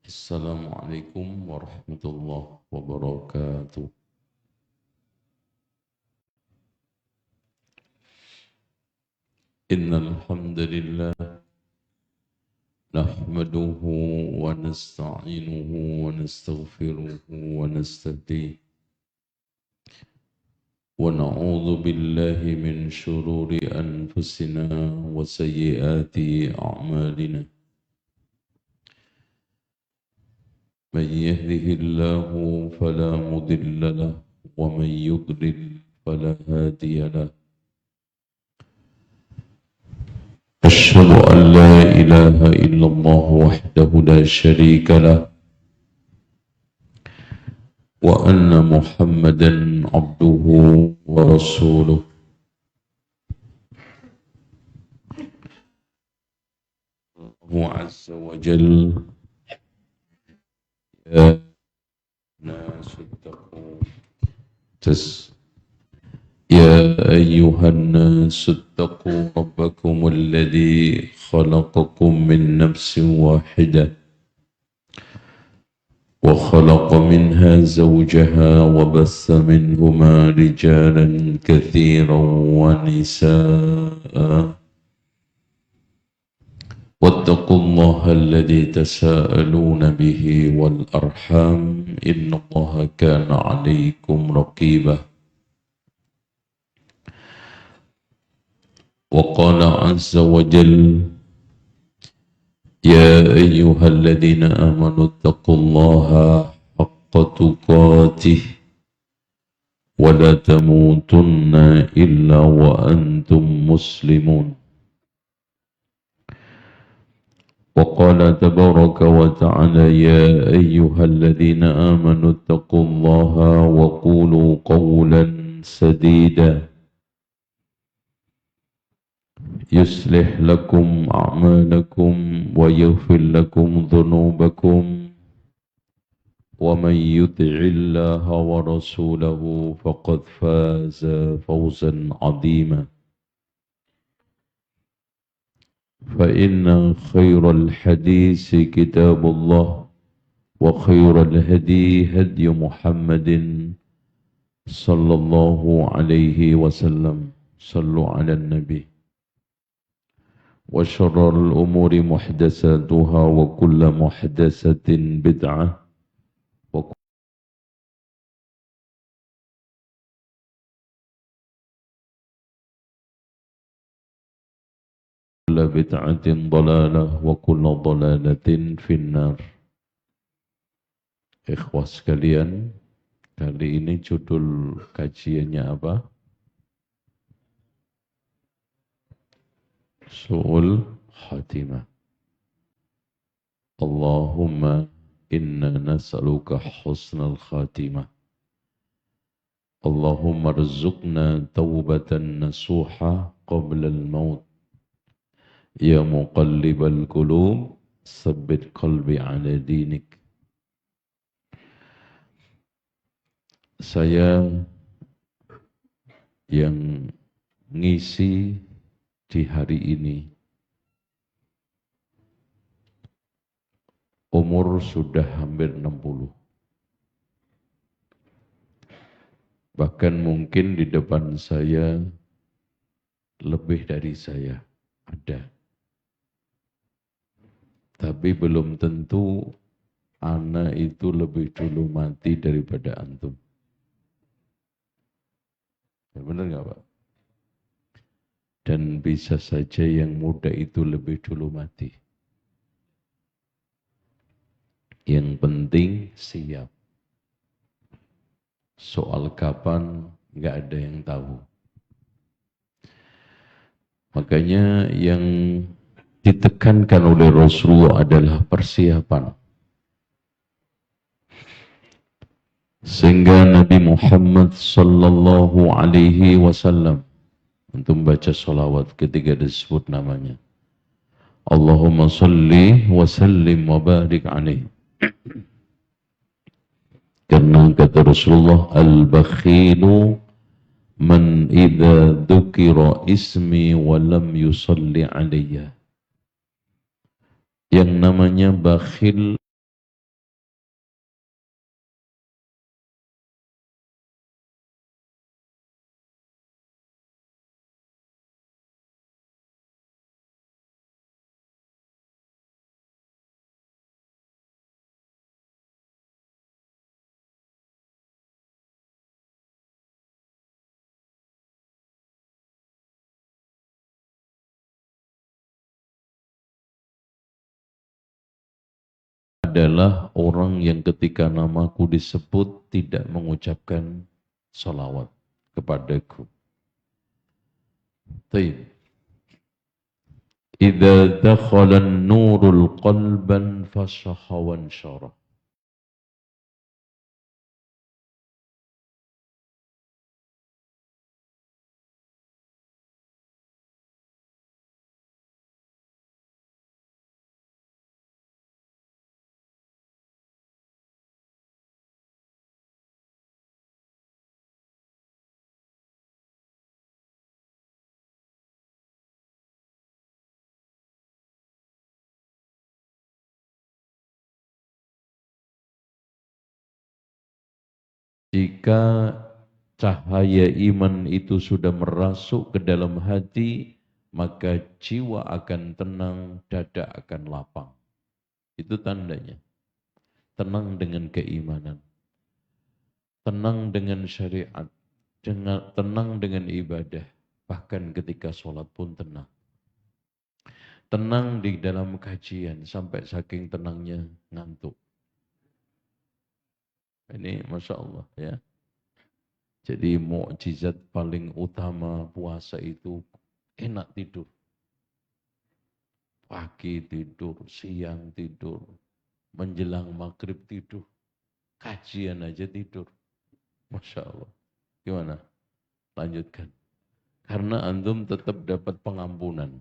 Assalamualaikum warahmatullahi wabarakatuh. Innal hamdalillah nahmaduhu wa nasta'inuhu wa nastaghfiruhu wa nastahdihi wa na'udzu billahi min shururi anfusina wa sayyiati a'malina. من يهده الله فلا مضل له ومن يضلل فلا هادي له. أشهد أن لا إله إلا الله وحده لا شريك له وأن محمدا عبده ورسوله. الله عز وجل يا ناس اتقوا يا أيها الناس اتقوا ربكم الذي خلقكم من نفس واحدة وخلق منها زوجها وبث منهما رجالا كثيرا ونساء واتقوا الله الذي تساءلون به والأرحام إن الله كان عليكم رقيبا. وقال عز وجل يا أيها الذين آمنوا اتقوا الله حق تقاته ولا تموتن إلا وأنتم مسلمون. وقال تبارك وتعالى يا أيها الذين آمنوا اتقوا الله وقولوا قولا سديدا يصلح لكم أعمالكم ويغفر لكم ذنوبكم ومن يطع الله ورسوله فقد فاز فوزا عظيما. فإن خير الحديث كتاب الله وخير الهدي هدي محمد صلى الله عليه وسلم. صلوا على النبي. وشر الأمور محدثاتها وكل محدثة بدعة وكل بدعة ضلالة وكل ضلالة في النار. Ikhwah sekalian, kali ini judul kajiannya apa? Su'ul Khatimah. Allahumma inna nas'aluka husnal khatimah. Allahumma rzuqna taubatan nasuha qabla al-maut. Ya muqallibal qulub, sabbit qalbi ala dinik. Saya yang ngisi di hari ini umur sudah hampir 60. Bahkan mungkin di depan saya lebih dari saya ada. Tapi belum tentu ana itu lebih dulu mati daripada antum. Ya benar nggak Pak? Dan bisa saja yang muda itu lebih dulu mati. Yang penting siap. Soal kapan nggak ada yang tahu. Makanya yang ditekankan oleh Rasulullah adalah persiapan. Sehingga Nabi Muhammad sallallahu alaihi wasallam untuk membaca salawat ketika disebut namanya. Allahumma salli wa sallim wa barik alaihi. Karena kata Rasulullah, al-bakhilu man idza dzukira ismi wa lam yusalli alayya. Yang namanya bakhil adalah orang yang ketika namaku disebut tidak mengucapkan salawat kepadaku. Taib. Idza dakhala an-nurul qalban fashahawan syarah. Jika cahaya iman itu sudah merasuk ke dalam hati, maka jiwa akan tenang, dada akan lapang. Itu tandanya. Tenang dengan keimanan. Tenang dengan syariat. Tenang dengan ibadah. Bahkan ketika sholat pun tenang. Tenang di dalam kajian sampai saking tenangnya ngantuk. Ini Masya Allah ya. Jadi mukjizat paling utama puasa itu enak tidur. Pagi tidur, siang tidur, menjelang maghrib tidur, kajian aja tidur. Masya Allah. Gimana? Lanjutkan. Karena antum tetap dapat pengampunan.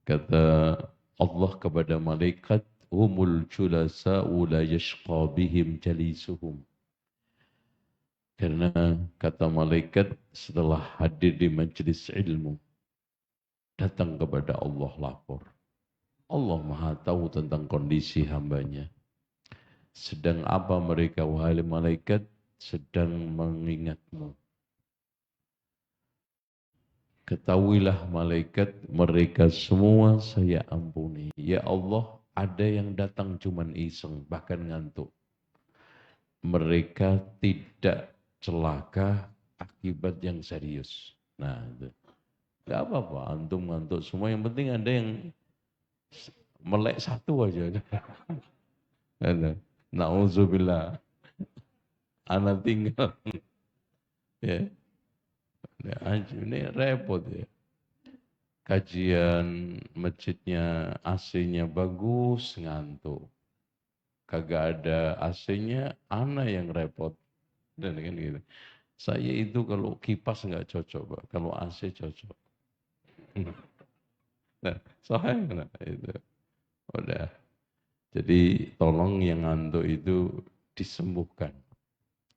Kata Allah kepada malaikat, humul julasa'u la yashqa bihim jalisuhum. Karena kata malaikat setelah hadir di majelis ilmu, datang kepada Allah lapor. Allah Maha tahu tentang kondisi hambanya. Sedang apa mereka, wahai malaikat? Sedang mengingatmu. Ketahuilah malaikat, mereka semua saya ampuni. Ya Allah, ada yang datang cuman iseng, bahkan ngantuk. Mereka tidak celaka akibat yang serius. Nah, itu. Gak apa-apa, antum ngantuk semua. Yang penting ada yang melek satu aja. Na'udzubillah. Anak tinggal. Ya. Ini repot ya. Kajian masjidnya AC-nya bagus, ngantuk. Kagak ada AC-nya, anak yang repot. Dan kan gitu. Saya itu kalau kipas nggak cocok, Pak. Kalau AC cocok. Nah, soalnya itu. Udah. Jadi tolong yang ngantuk itu disembuhkan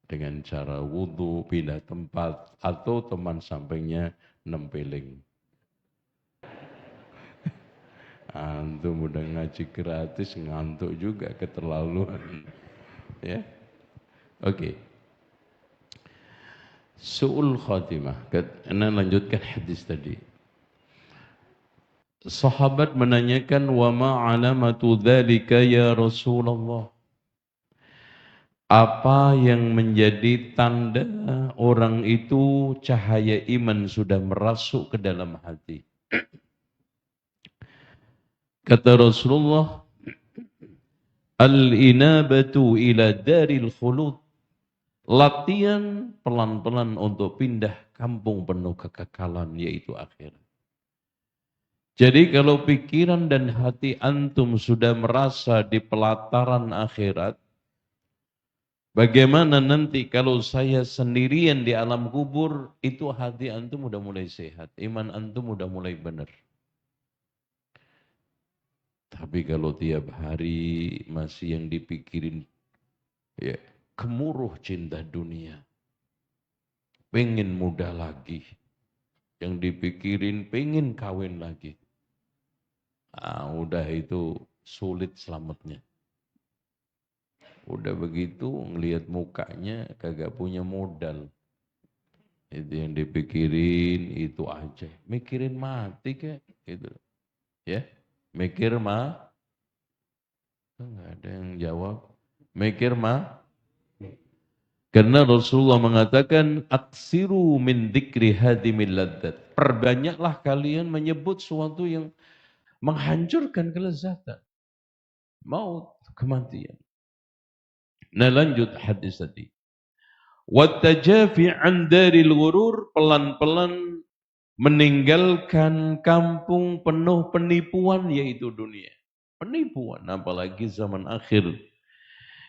dengan cara wudhu, pindah tempat, atau teman sampingnya nempeling. Antum udah ngaji gratis, ngantuk juga keterlaluan. Ya, oke. Su'ul khatimah. Kita lanjutkan hadis tadi. Sahabat menanyakan, wa ma alamatu dzalika ya Rasulullah. Apa yang menjadi tanda orang itu cahaya iman sudah merasuk ke dalam hati? Kata Rasulullah, al-inabatu ila daril khulud. Latihan pelan-pelan untuk pindah kampung penuh kekekalan, yaitu akhirat. Jadi kalau pikiran dan hati antum sudah merasa di pelataran akhirat, bagaimana nanti kalau saya sendirian di alam kubur, itu hati antum udah mulai sehat, iman antum udah mulai benar. Tapi kalau tiap hari masih yang dipikirin, ya, gemuruh cinta dunia, pengen muda lagi, yang dipikirin pengen kawin lagi, udah itu sulit selamatnya. Udah begitu ngelihat mukanya kagak punya modal. Itu yang dipikirin itu aja. Mikirin mati kek gitu. Ya, mikir enggak ada yang jawab. Mikir karena Rasulullah mengatakan aksiru min dzikri hadimil ladzat. Perbanyaklah kalian menyebut sesuatu yang menghancurkan kelezatan. Maut, kematian. Nah lanjut hadis tadi. Wattajafi an daril ghurur, pelan-pelan meninggalkan kampung penuh penipuan yaitu dunia. Penipuan apalagi zaman akhir.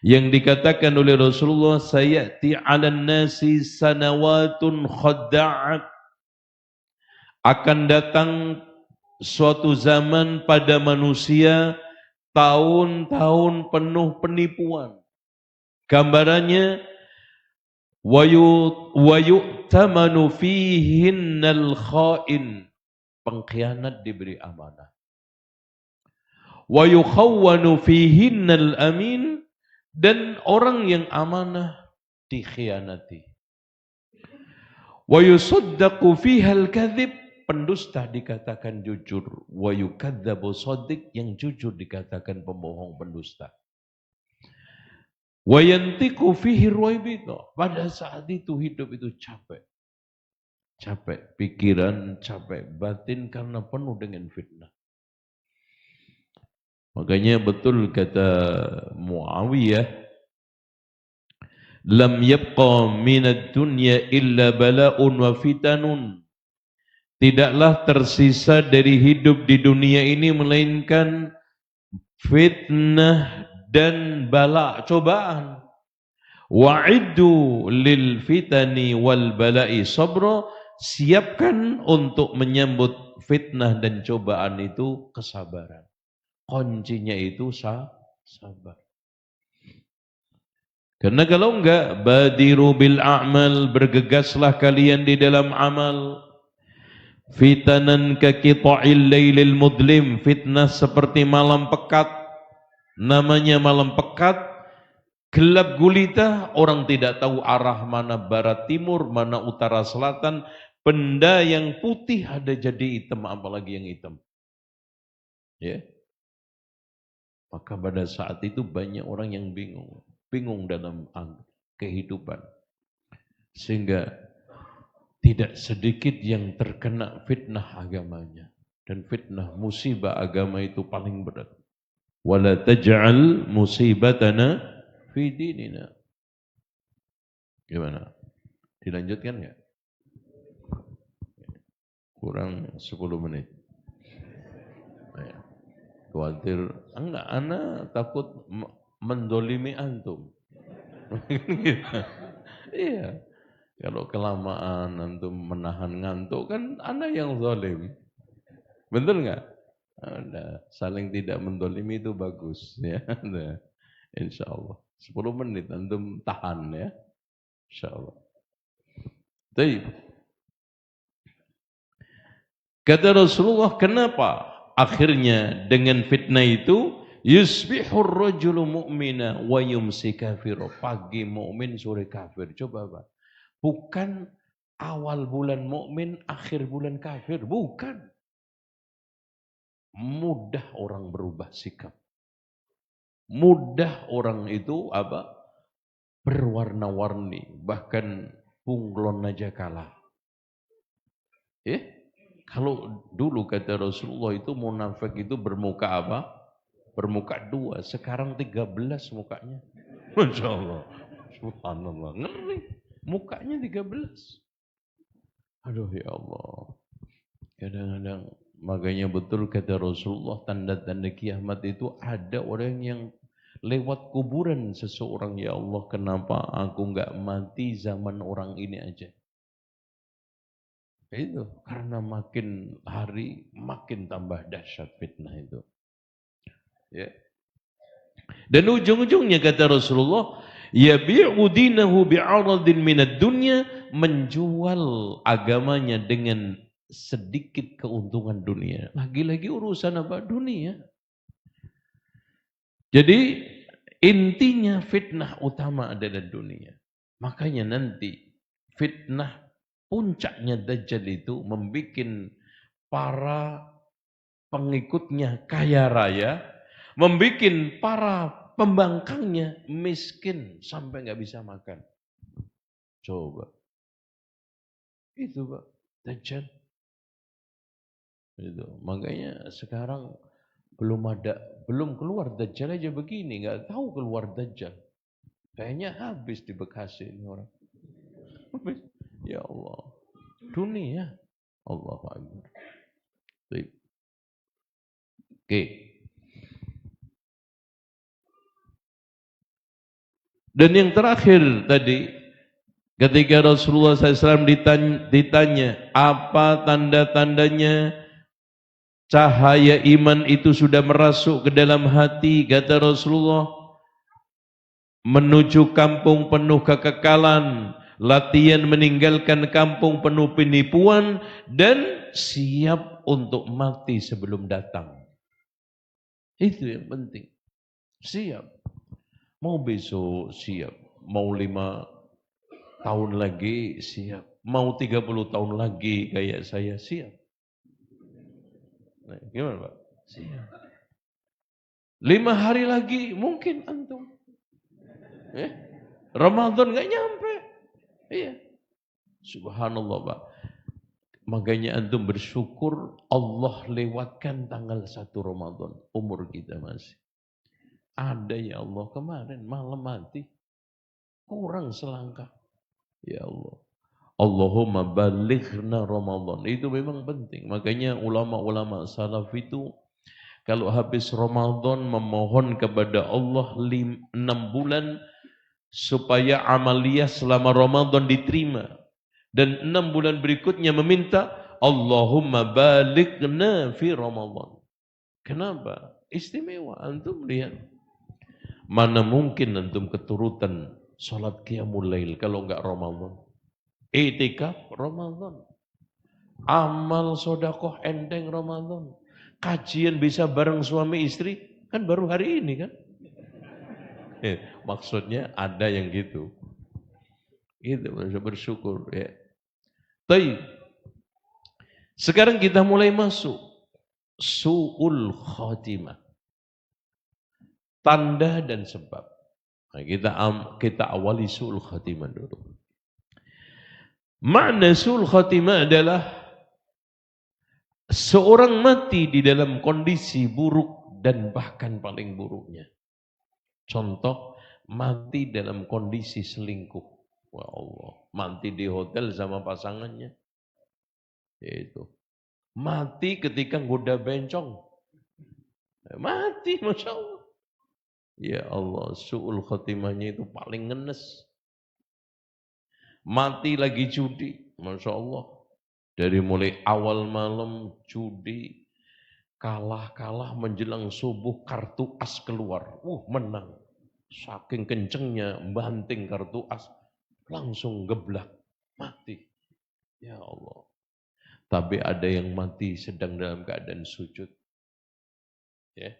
Yang dikatakan oleh Rasulullah, sayati 'alan nasi sanawatun khadda'at, akan datang suatu zaman pada manusia tahun-tahun penuh penipuan. Gambarannya wa yu'tamanu fihinnal kha'in, pengkhianat diberi amanah. Wa yukhawwanu fihinnal amin, dan orang yang amanah dikhianati. Wa yusaddaqu fihal kadhib, pendusta dikatakan jujur. Wa yukadzabu shadiq, yang jujur dikatakan pembohong pendusta. Wa yantiqu fihi ruwaibidha, pada saat itu hidup itu capek. Capek pikiran, capek batin karena penuh dengan fitnah. Makanya betul kata Muawiyah, lam yabqa minad dunya illa bala'un wa fitanun. Tidaklah tersisa dari hidup di dunia ini melainkan fitnah dan bala, cobaan. Wa'iddu lil fitani wal bala'i sabra, siapkan untuk menyambut fitnah dan cobaan itu kesabaran. Kuncinya itu sabar. Karena kalau enggak, badiru bil a'mal, bergegaslah kalian di dalam amal. Fitanan ka qita'il lailil mudlim, fitnah seperti malam pekat. Namanya malam pekat, gelap gulita, orang tidak tahu arah mana barat timur, mana utara selatan. Benda yang putih ada jadi hitam, apalagi yang hitam. Ya. Maka pada saat itu banyak orang yang bingung dalam kehidupan. Sehingga tidak sedikit yang terkena fitnah agamanya. Dan fitnah musibah agama itu paling berat. Wala taj'al musibatana fi dinina. Gimana? Dilanjutkan ya? Kurang 10 menit. Ya. Khawatir, enggak, ana takut mendolimi antum. Iya. Kalau kelamaan antum menahan ngantuk kan ana yang zalim. Betul enggak? Nah, saling tidak mendolimi itu bagus ya. Nah, insyaallah 10 menit antum tahan ya. Insyaallah. Baik. Kata Rasulullah, kenapa akhirnya dengan fitnah itu yusbihur rajulu mu'mina wa yumsi kafira, pagi mukmin sore kafir. Coba Pak. Bukan awal bulan mukmin, akhir bulan kafir, bukan. Mudah orang berubah sikap. Mudah orang itu apa? Berwarna-warni, bahkan bunglon aja kalah. Kalau dulu kata Rasulullah itu munafik itu bermuka apa? Bermuka 2, sekarang 13 mukanya. Masya Allah. Subhanallah, ngeri. Mukanya 13. Aduh ya Allah. Kadang-kadang, makanya betul kata Rasulullah, tanda-tanda kiamat itu ada orang yang lewat kuburan seseorang. Ya Allah, kenapa aku enggak mati zaman orang ini aja? Itu karena makin hari makin tambah dahsyat fitnah itu. Ya. Dan ujung-ujungnya kata Rasulullah, yabi'u dinahu bi'aradin minad dunya, menjual agamanya dengan sedikit keuntungan dunia. Lagi-lagi urusan apa? Dunia. Jadi intinya fitnah utama adalah dunia. Makanya nanti fitnah puncaknya Dajjal itu membuat para pengikutnya kaya raya, membuat para pembangkangnya miskin sampai nggak bisa makan. Coba. Itu Pak, Dajjal. Itu. Makanya sekarang belum keluar Dajjal aja begini, nggak tahu keluar Dajjal. Kayaknya habis di Bekasi ini orang. Ya Allah. Dunia. Allahu Akbar. Baik. Oke. Dan yang terakhir tadi, ketika Rasulullah SAW ditanya, apa tanda-tandanya cahaya iman itu sudah merasuk ke dalam hati, kata Rasulullah, menuju kampung penuh kekekalan, latihan meninggalkan kampung penuh penipuan, dan siap untuk mati sebelum datang. Itu yang penting. Siap. Mau besok siap, mau 5 tahun lagi siap, mau 30 tahun lagi kayak saya siap. Nah, gimana Pak? Siap. 5 hari lagi mungkin antum. Ramadan nggak nyampe. Iya. Subhanallah Pak. Makanya antum bersyukur Allah lewatkan tanggal 1 Ramadan. Umur kita masih. Ada ya Allah kemarin malam mati. Kurang selangkah. Ya Allah. Allahumma balighna Ramadan. Itu memang penting. Makanya ulama-ulama salaf itu kalau habis Ramadan memohon kepada Allah 6 bulan supaya amaliyah selama Ramadan diterima. Dan 6 bulan berikutnya meminta Allahumma balighna fi Ramadan. Kenapa? Istimewa. Antum lihat. Mana mungkin antum keturutan sholat qiyamul lail kalau enggak Ramadan. I'tikaf Ramadan. Amal sodakoh enteng Ramadan. Kajian bisa bareng suami istri kan baru hari ini kan. Maksudnya ada yang gitu. Itu bersyukur ya. Baik. Sekarang kita mulai masuk su'ul khatimah. Tanda dan sebab. Nah, kita awali su'ul khatimah dulu. Makna su'ul khatimah adalah seorang mati di dalam kondisi buruk dan bahkan paling buruknya. Contoh, mati dalam kondisi selingkuh. Wah Allah, mati di hotel sama pasangannya. Yaitu. Mati ketika goda bencong. Mati, Masya Allah. Ya Allah, su'ul khatimahnya itu paling ngenes. Mati lagi judi, Masya Allah. Dari mulai awal malam judi, kalah menjelang subuh kartu as keluar. Menang. Saking kencengnya banting kartu as, langsung geblak, mati. Ya Allah. Tapi ada yang mati sedang dalam keadaan sujud. Ya.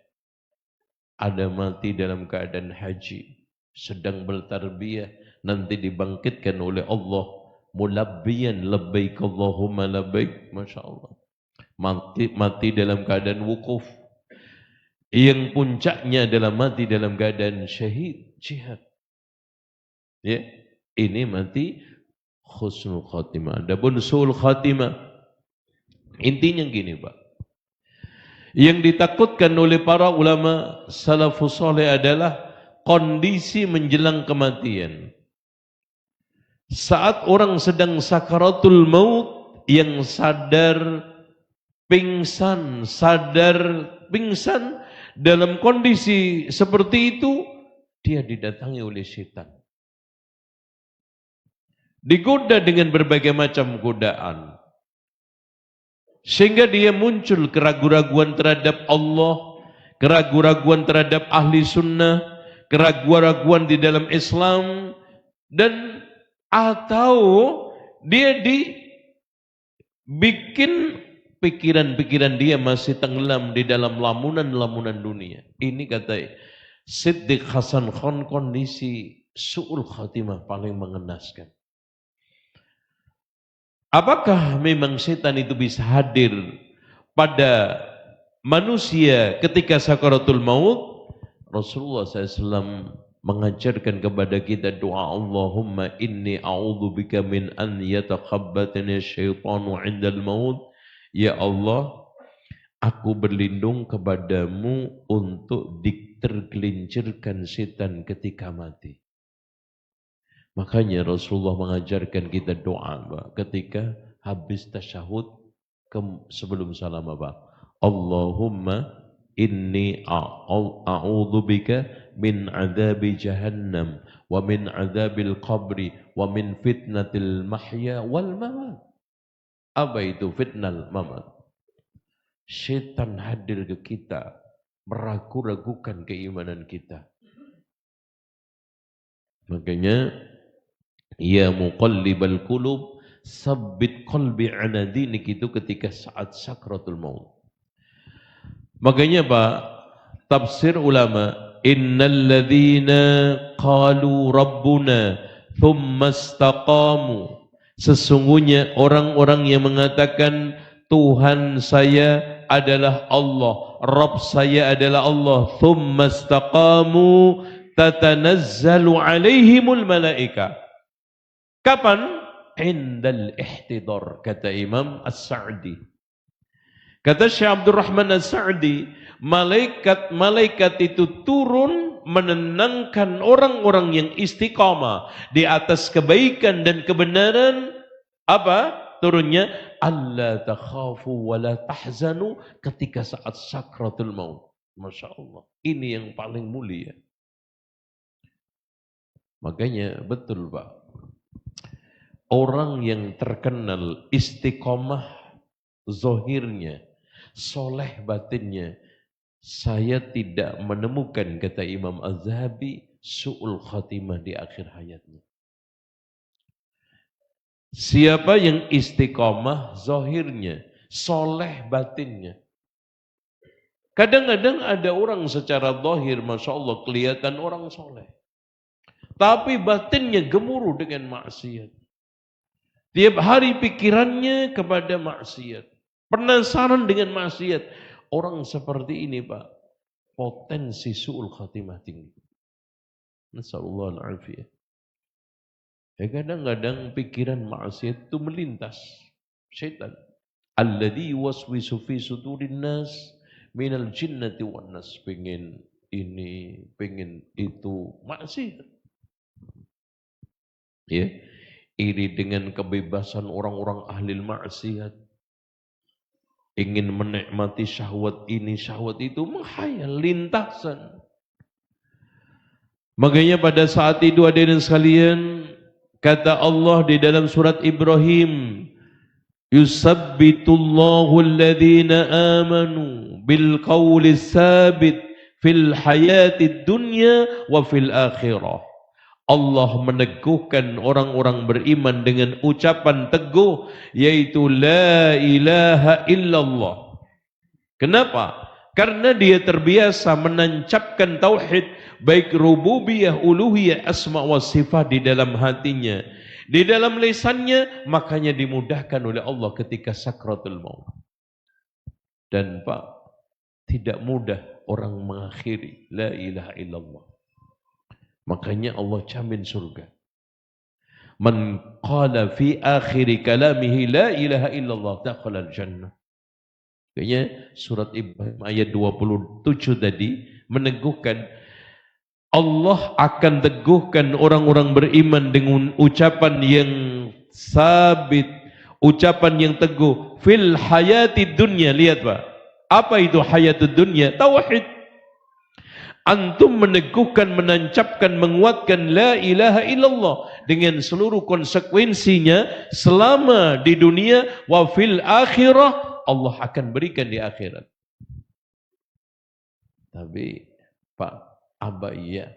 Ada mati dalam keadaan haji, sedang bertarbiyah, nanti dibangkitkan oleh Allah, mulabbiyan labbaik Allahumma labbaik, Masya Allah. Mati dalam keadaan wukuf, yang puncaknya adalah mati dalam keadaan syahid, jihad. Ya, ini mati husnul khatimah. Adapun su'ul khatimah, intinya gini Pak. Yang ditakutkan oleh para ulama salafus saleh adalah kondisi menjelang kematian. Saat orang sedang sakaratul maut, yang sadar pingsan dalam kondisi seperti itu, dia didatangi oleh setan. Digoda dengan berbagai macam godaan. Sehingga dia muncul keraguan-raguan terhadap Allah, keraguan-raguan terhadap ahli sunnah, keraguan-raguan di dalam Islam, dan atau dia dibikin pikiran-pikiran dia masih tenggelam di dalam lamunan-lamunan dunia. Ini kata Siddiq Hasan Khan, kondisi su'ul khatimah paling mengenaskan. Apakah memang setan itu bisa hadir pada manusia ketika sakaratul maut? Rasulullah SAW mengajarkan kepada kita doa, Allahumma inni a'udzubika min an yatakhabbatani syaitanu 'indal maut. Ya Allah, Aku berlindung kepadamu untuk ditergelincirkan setan ketika mati. Makanya Rasulullah mengajarkan kita doa, Pak, ketika habis tasyahud sebelum salam, Pak. Allahumma inni a'udzubika min adzabi jahannam wa min adzabil qabri wa min fitnatil mahya wal mamat. Apa itu fitnal mamat? Setan hadir ke kita, meragu-ragukan keimanan kita. Makanya, ya muqallibal qulub, sabbit qalbi ala dinik, itu ketika saat sakratul maut. Makanya Pak, tafsir ulama, innal ladzina qalu rabbuna thumma istaqamu, sesungguhnya orang-orang yang mengatakan Tuhan saya adalah Allah, Rabb saya adalah Allah, thumma istaqamu tatanazzalu alaihimul malaika. Kapan? Indal ihtidar, kata Imam As-Sa'di. Kata Syekh Abdurrahman As-Sa'di, malaikat-malaikat itu turun menenangkan orang-orang yang istiqamah di atas kebaikan dan kebenaran. Apa turunnya? Alla takhafu wa la tahzanu, ketika saat sakratul maut. Masya Allah, ini yang paling mulia. Makanya betul Pak, orang yang terkenal istiqomah zohirnya, soleh batinnya, saya tidak menemukan, kata Imam Az-Zahabi, su'ul khatimah di akhir hayatnya. Siapa yang istiqomah zohirnya, soleh batinnya. Kadang-kadang ada orang secara zohir, Masya Allah, kelihatan orang soleh, tapi batinnya gemuruh dengan maksiat. Tiap hari pikirannya kepada maksiat, penasaran dengan maksiat. Orang seperti ini Pak, potensi su'ul khatimah tinggi. Nasallallahu alaihi. Ya, kadang-kadang pikiran maksiat itu melintas setan. Alladzi waswisu fi sudurin nas minal jinnati wan nas. Pengen ini, pengen itu, maksiat. Ya, iri dengan kebebasan orang-orang ahli maksiat. Ingin menikmati syahwat ini, syahwat itu, menghayal, lintasan. Makanya pada saat itu hadirin sekalian, kata Allah di dalam surat Ibrahim, yusabbitullahu alladhina amanu bil qawli sabit fil hayatid dunya wa fil akhirah. Allah meneguhkan orang-orang beriman dengan ucapan teguh, yaitu la ilaha illallah. Kenapa? Karena dia terbiasa menancapkan tauhid, baik rububiyah, uluhiyah, asma wa sifat di dalam hatinya, di dalam lisannya, makanya dimudahkan oleh Allah ketika sakratul maut. Dan Pak, tidak mudah orang mengakhiri la ilaha illallah. Makanya Allah jamin surga. Man qala fi akhiri kalamihi la ilaha illallah dakhala al-jannah. Kayaknya surat Ibrahim ayat 27 tadi meneguhkan, Allah akan teguhkan orang-orang beriman dengan ucapan yang sabit, ucapan yang teguh fil hayati dunya. Lihat Pak, apa itu hayatud dunya? Tauhid. Antum meneguhkan, menancapkan, menguatkan la ilaha illallah dengan seluruh konsekuensinya selama di dunia, wa fil akhirah, Allah akan berikan di akhirat. Tapi Pak, apa iya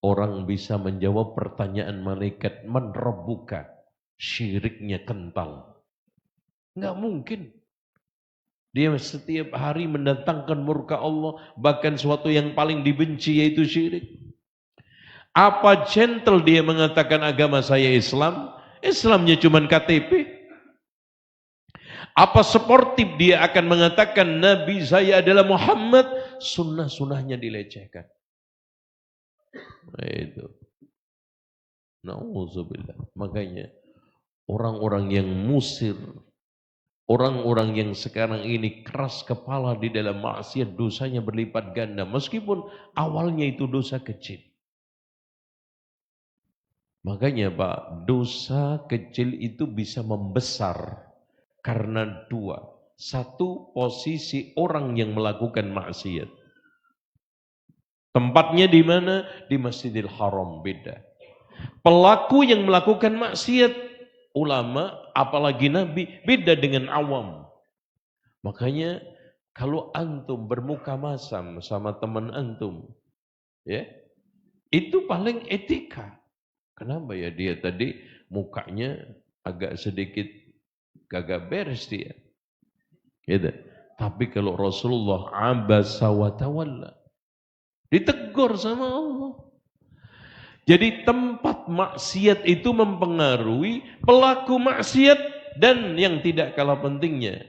orang bisa menjawab pertanyaan malaikat, man rabbuka, syiriknya kental? Enggak mungkin. Dia setiap hari mendatangkan murka Allah, bahkan suatu yang paling dibenci yaitu syirik. Apa gentle dia mengatakan agama saya Islam? Islamnya cuma KTP. Apa sportif dia akan mengatakan Nabi saya adalah Muhammad? Sunnah-sunnahnya dilecehkan. Nah, itu. Na'udzubillah. Makanya orang-orang yang musir, Orang-orang yang sekarang ini keras kepala di dalam maksiat, dosanya berlipat ganda. Meskipun awalnya itu dosa kecil. Makanya Pak, dosa kecil itu bisa membesar karena dua. Satu, posisi orang yang melakukan maksiat. Tempatnya di mana? Di Masjidil Haram, beda. Pelaku yang melakukan maksiat, ulama, apalagi nabi, beda dengan awam. Makanya kalau antum bermuka masam sama teman antum, ya, itu paling etika. Kenapa ya dia tadi mukanya agak sedikit gagak beres dia. Gitu. Tapi kalau Rasulullah abasa wa tawalla, ditegur sama Allah. Jadi tempat maksiat itu mempengaruhi pelaku maksiat dan yang tidak kalah pentingnya,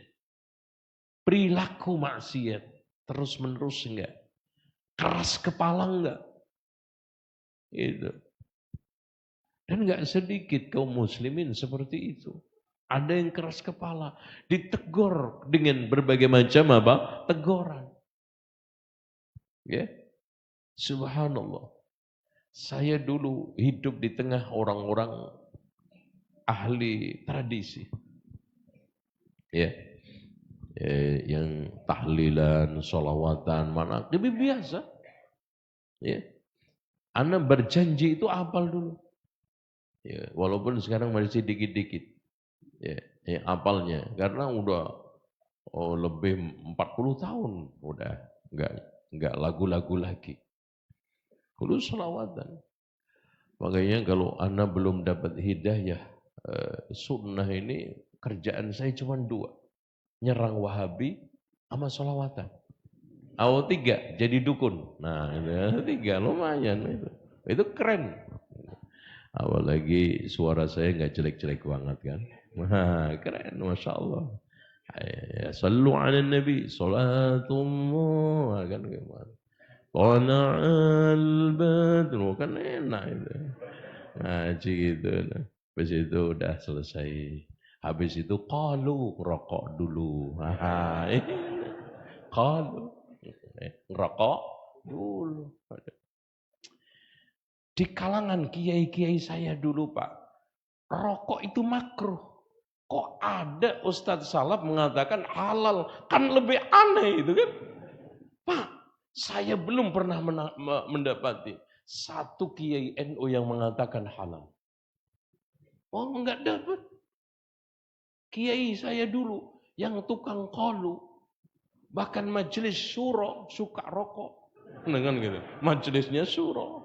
perilaku maksiat. Terus menerus enggak? Keras kepala enggak? Itu. Dan enggak sedikit kaum muslimin seperti itu. Ada yang keras kepala, ditegur dengan berbagai macam apa? Teguran. Ya. Subhanallah. Saya dulu hidup di tengah orang-orang ahli tradisi. Ya. Yang tahlilan, sholawatan, mana lebih biasa. Ya. Ana berjanji itu apal dulu. Ya, walaupun sekarang masih dikit-dikit. Ya, apalnya karena udah lebih 40 tahun udah enggak lagu-lagu lagi. Dulu sholawatan. Makanya kalau ana belum dapat hidayah sunnah ini, kerjaan saya cuma dua. Nyerang Wahabi sama sholawatan. Awal 3 jadi dukun. Nah, itu 3 lumayan itu. Itu keren. Apalagi suara saya nggak jelek-jelek banget kan. Wah, keren, Masya Allah. Ya, sallu ala nabi, salatullah, kan gimana. Qana'al badru, kan enak itu. Ngaji gitu. Habis itu udah selesai. Habis itu qalu, rokok dulu. Qalu, rokok dulu. Di kalangan kiai-kiai saya dulu Pak, rokok itu makruh. Kok ada Ustadz Salaf mengatakan halal? Kan lebih aneh itu kan. Pak, saya belum pernah mendapati satu kiai NU yang mengatakan halal. Oh, enggak dapat. Kiai saya dulu yang tukang qalu, bahkan majelis syuro suka rokok. Dengan gitu. Majelisnya syuro.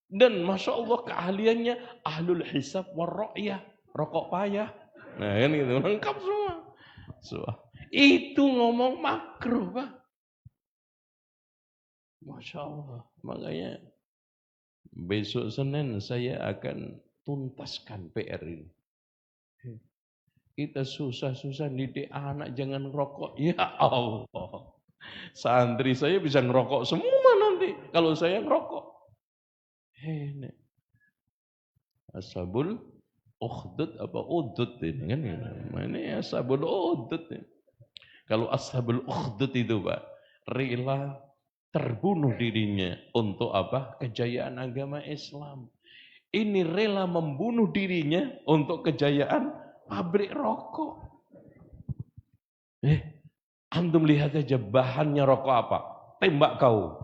Dan Masya Allah keahliannya ahlul hisab warro'yah, rokok payah. Nah kan gitu, lengkap semua. Itu ngomong makruh Pak. Masya Allah. Makanya besok Senin saya akan tuntaskan PR ini. Kita susah-susah didik anak jangan rokok. Ya Allah. Santri saya bisa ngerokok semua nanti kalau saya ngerokok. Ini ashabul ukhdud apa udud ini kan? Ini ashabul udud. Kalau ashabul ukhdud itu Pak, rela terbunuh dirinya untuk apa? Kejayaan agama Islam. Ini rela membunuh dirinya untuk kejayaan pabrik rokok. Antum lihat aja bahannya rokok apa? Tembak kau.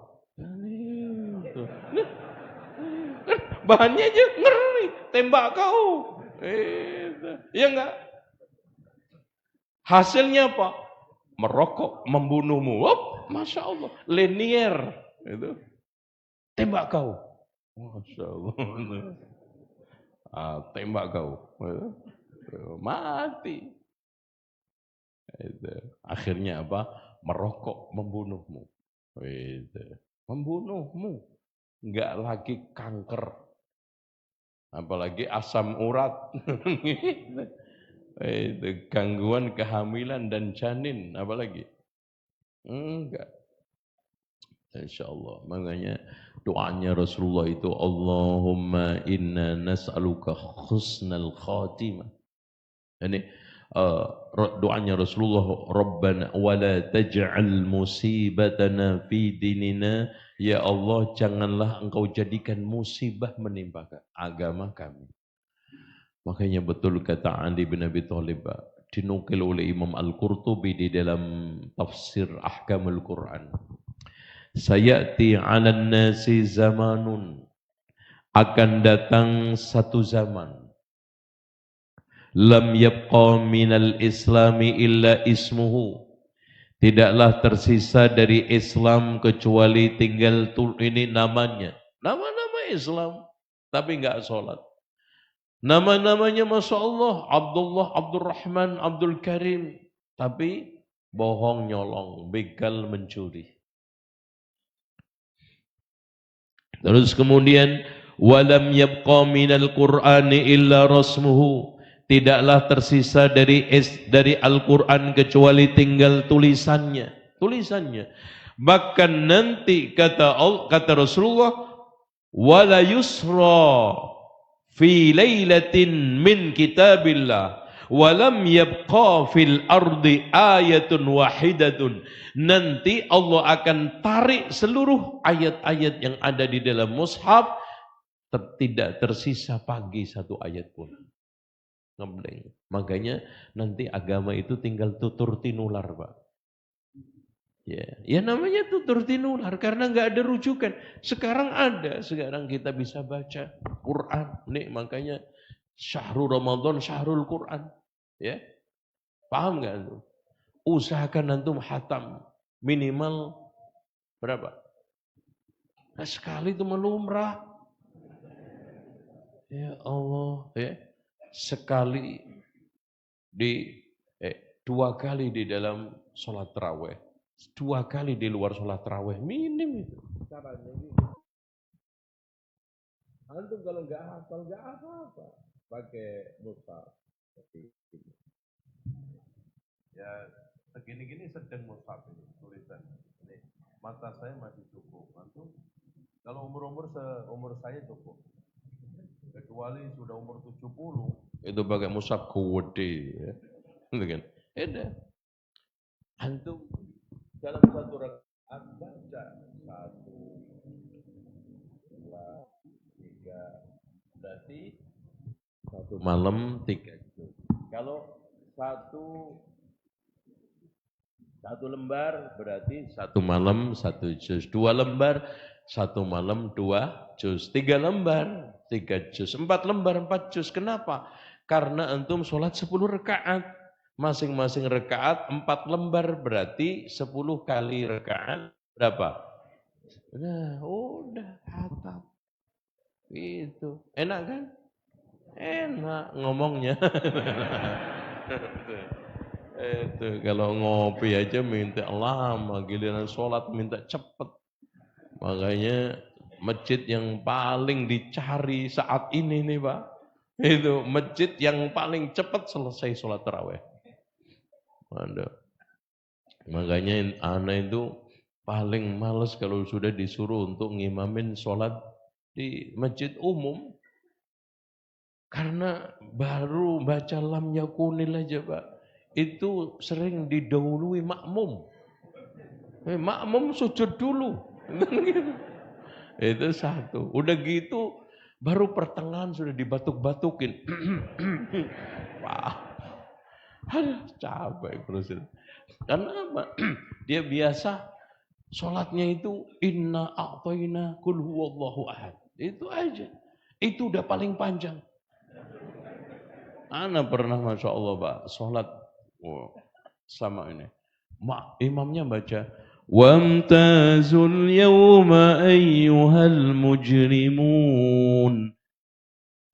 Bahannya aja ngeri, tembak kau. Ya enggak? Hasilnya apa? Merokok, membunuhmu. Masya Allah. Linier. Itu. Tembak kau. Masya Allah. Tembak kau. Mati. Itu. Akhirnya apa? Merokok, membunuhmu. Itu. Membunuhmu. Enggak lagi kanker. Apalagi asam urat. Itu gangguan kehamilan dan janin, apalagi? Enggak. Insyaallah. Makanya doanya Rasulullah itu Allahumma inna nas'aluka husnal khatimah. Ini doanya Rasulullah, Rabbana wala taj'al musibatana fi dinina, ya Allah janganlah engkau jadikan musibah menimpa agama kami. Makanya betul kata Ali bin Abi Thalib, dinukil oleh Imam Al-Qurtubi di dalam tafsir Ahkamul Quran. Sayati 'alan nasi zamanun, akan datang satu zaman, lam yabqa minal islami illa ismuhu, tidaklah tersisa dari Islam kecuali tinggal ini namanya, nama-nama Islam tapi enggak sholat. Nama-namanya Masya Allah, Abdullah, Abdurrahman, Abdul Karim, tapi bohong, nyolong, begal, mencuri. Terus kemudian walam yabqa minal Qur'ani illa rasmuhu, tidaklah tersisa dari Al-Qur'an kecuali tinggal tulisannya. Bahkan nanti kata Rasulullah, wala yusra fi lailatin min kitabillah walam yabqa fil ardi ayatun wahidatun, nanti Allah akan tarik seluruh ayat-ayat yang ada di dalam mushaf, tidak tersisa pagi satu ayat pun. Ngebleng. Makanya nanti agama itu tinggal tutur tinular, Pak. Ya namanya tutur tinular karena nggak ada rujukan. Sekarang ada, sekarang kita bisa baca Quran. Nih makanya Syahrul Ramadan, Syahrul Quran. Ya, paham nggak antum? Usahakan antum hatam minimal berapa? Nah, sekali itu melumrah. Ya Allah, ya sekali dua kali di dalam sholat taraweh. 2 kali di luar sholat tarawih, minim itu. Caranya gitu. Antum kalau nggak hafal nggak apa-apa, pakai mushaf. Ya segini-gini sedang mushaf ini tulisan. Ini mata saya masih cukup. Antum kalau umur seumur saya cukup. Kecuali sudah umur 70, itu pakai mushaf gede, ya. Kan? Ada. Antum dalam satu rakaat baca 1, 2, 3, berarti satu malam 3 juz. Kalau satu lembar berarti 1 malam 1 juz, 2 lembar 1 malam 2 juz, 3 lembar 3 juz, 4 lembar 4 juz. Kenapa? Karena antum sholat 10 rakaat. Masing-masing rakaat 4 lembar, berarti 10 kali rakaat berapa? Nah, udah hatam. Itu. Enak kan? Enak ngomongnya. Itu kalau ngopi aja minta lama, giliran sholat minta cepet. Makanya masjid yang paling dicari saat ini nih Pak, itu masjid yang paling cepat selesai sholat tarawih. Makanya anak itu paling males kalau sudah disuruh untuk ngimamin sholat di masjid umum. Karena baru baca lam yakunil aja Pak, itu sering didahului makmum. Makmum sujud dulu. Itu satu. Udah gitu baru pertengahan sudah dibatuk-batukin. Wah. Aduh, capek terus. Karena apa? Dia biasa sholatnya itu inna a'tayna kul huwallahu ahad. Itu aja. Itu udah paling panjang. Ana pernah Masya Allah Pak, sholat sama ini. Imamnya baca wamtazul yawma ayyuhal mujrimun.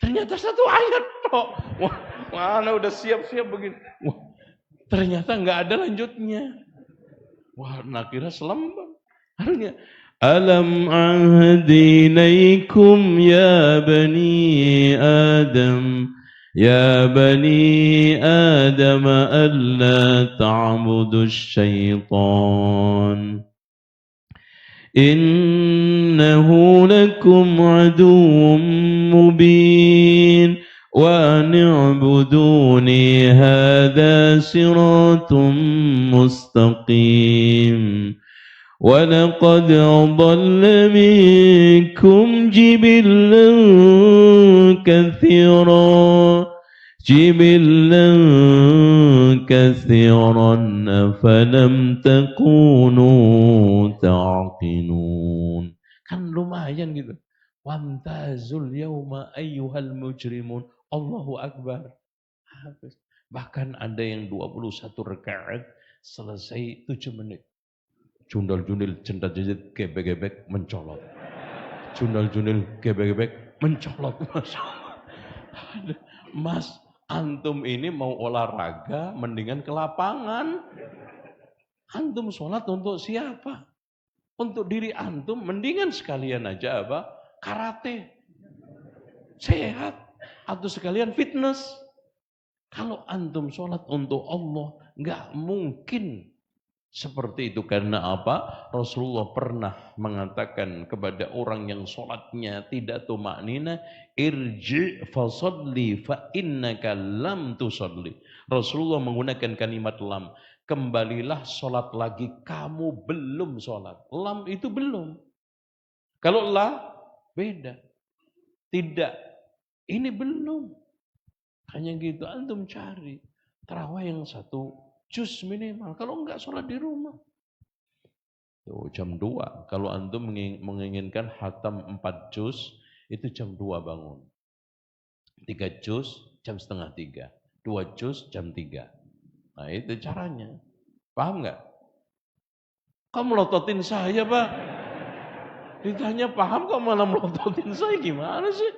Ternyata satu ayat kok. Wah, mana udah siap-siap begini. Wah, ternyata nggak ada lanjutnya. Wah, nakira selembar. Harusnya alam ahdi ilaikum ya bani Adam, ya bani Adam alla ta'budu syaitan. Innahu lakum aduwwum mubin. وأن اعبدوني هذا صراط مستقيم ولقد أضل منكم جبلا كثيرا فلم تكونوا تعقلون. Kan lumayan gitu. Wamtazul yauma ayyuhal mujrimun. Allahu Akbar. Habis. Bahkan ada yang 21 rakaat selesai 7 menit. Jundal-jundil, jendat-jendat, gebek-gebek, mencolot. Jundal-jundil, gebek-gebek, mencolot. Mas, antum ini mau olahraga, mendingan ke lapangan. Antum sholat untuk siapa? Untuk diri antum, mendingan sekalian aja apa? Karate. Sehat. Atau sekalian fitness. Kalau antum sholat untuk Allah, nggak mungkin seperti itu. Karena apa? Rasulullah pernah mengatakan kepada orang yang sholatnya tidak tumaknina, irji fasalli fa innaka lam tusalli. Rasulullah menggunakan kalimat lam. Kembalilah sholat lagi, kamu belum sholat. Lam itu belum. Kalau la, beda. Tidak, ini belum. Hanya gitu, antum cari tarawih yang 1 juz minimal. Kalau enggak sholat di rumah. Tuh, jam 2. Kalau antum menginginkan hatam 4 juz, itu jam 2 bangun. 3 juz, jam setengah 3. 2 juz, jam 3. Nah itu caranya. Paham enggak? Kamu melototin saya, Pak. Ditanya paham kok malah melototin saya, gimana sih?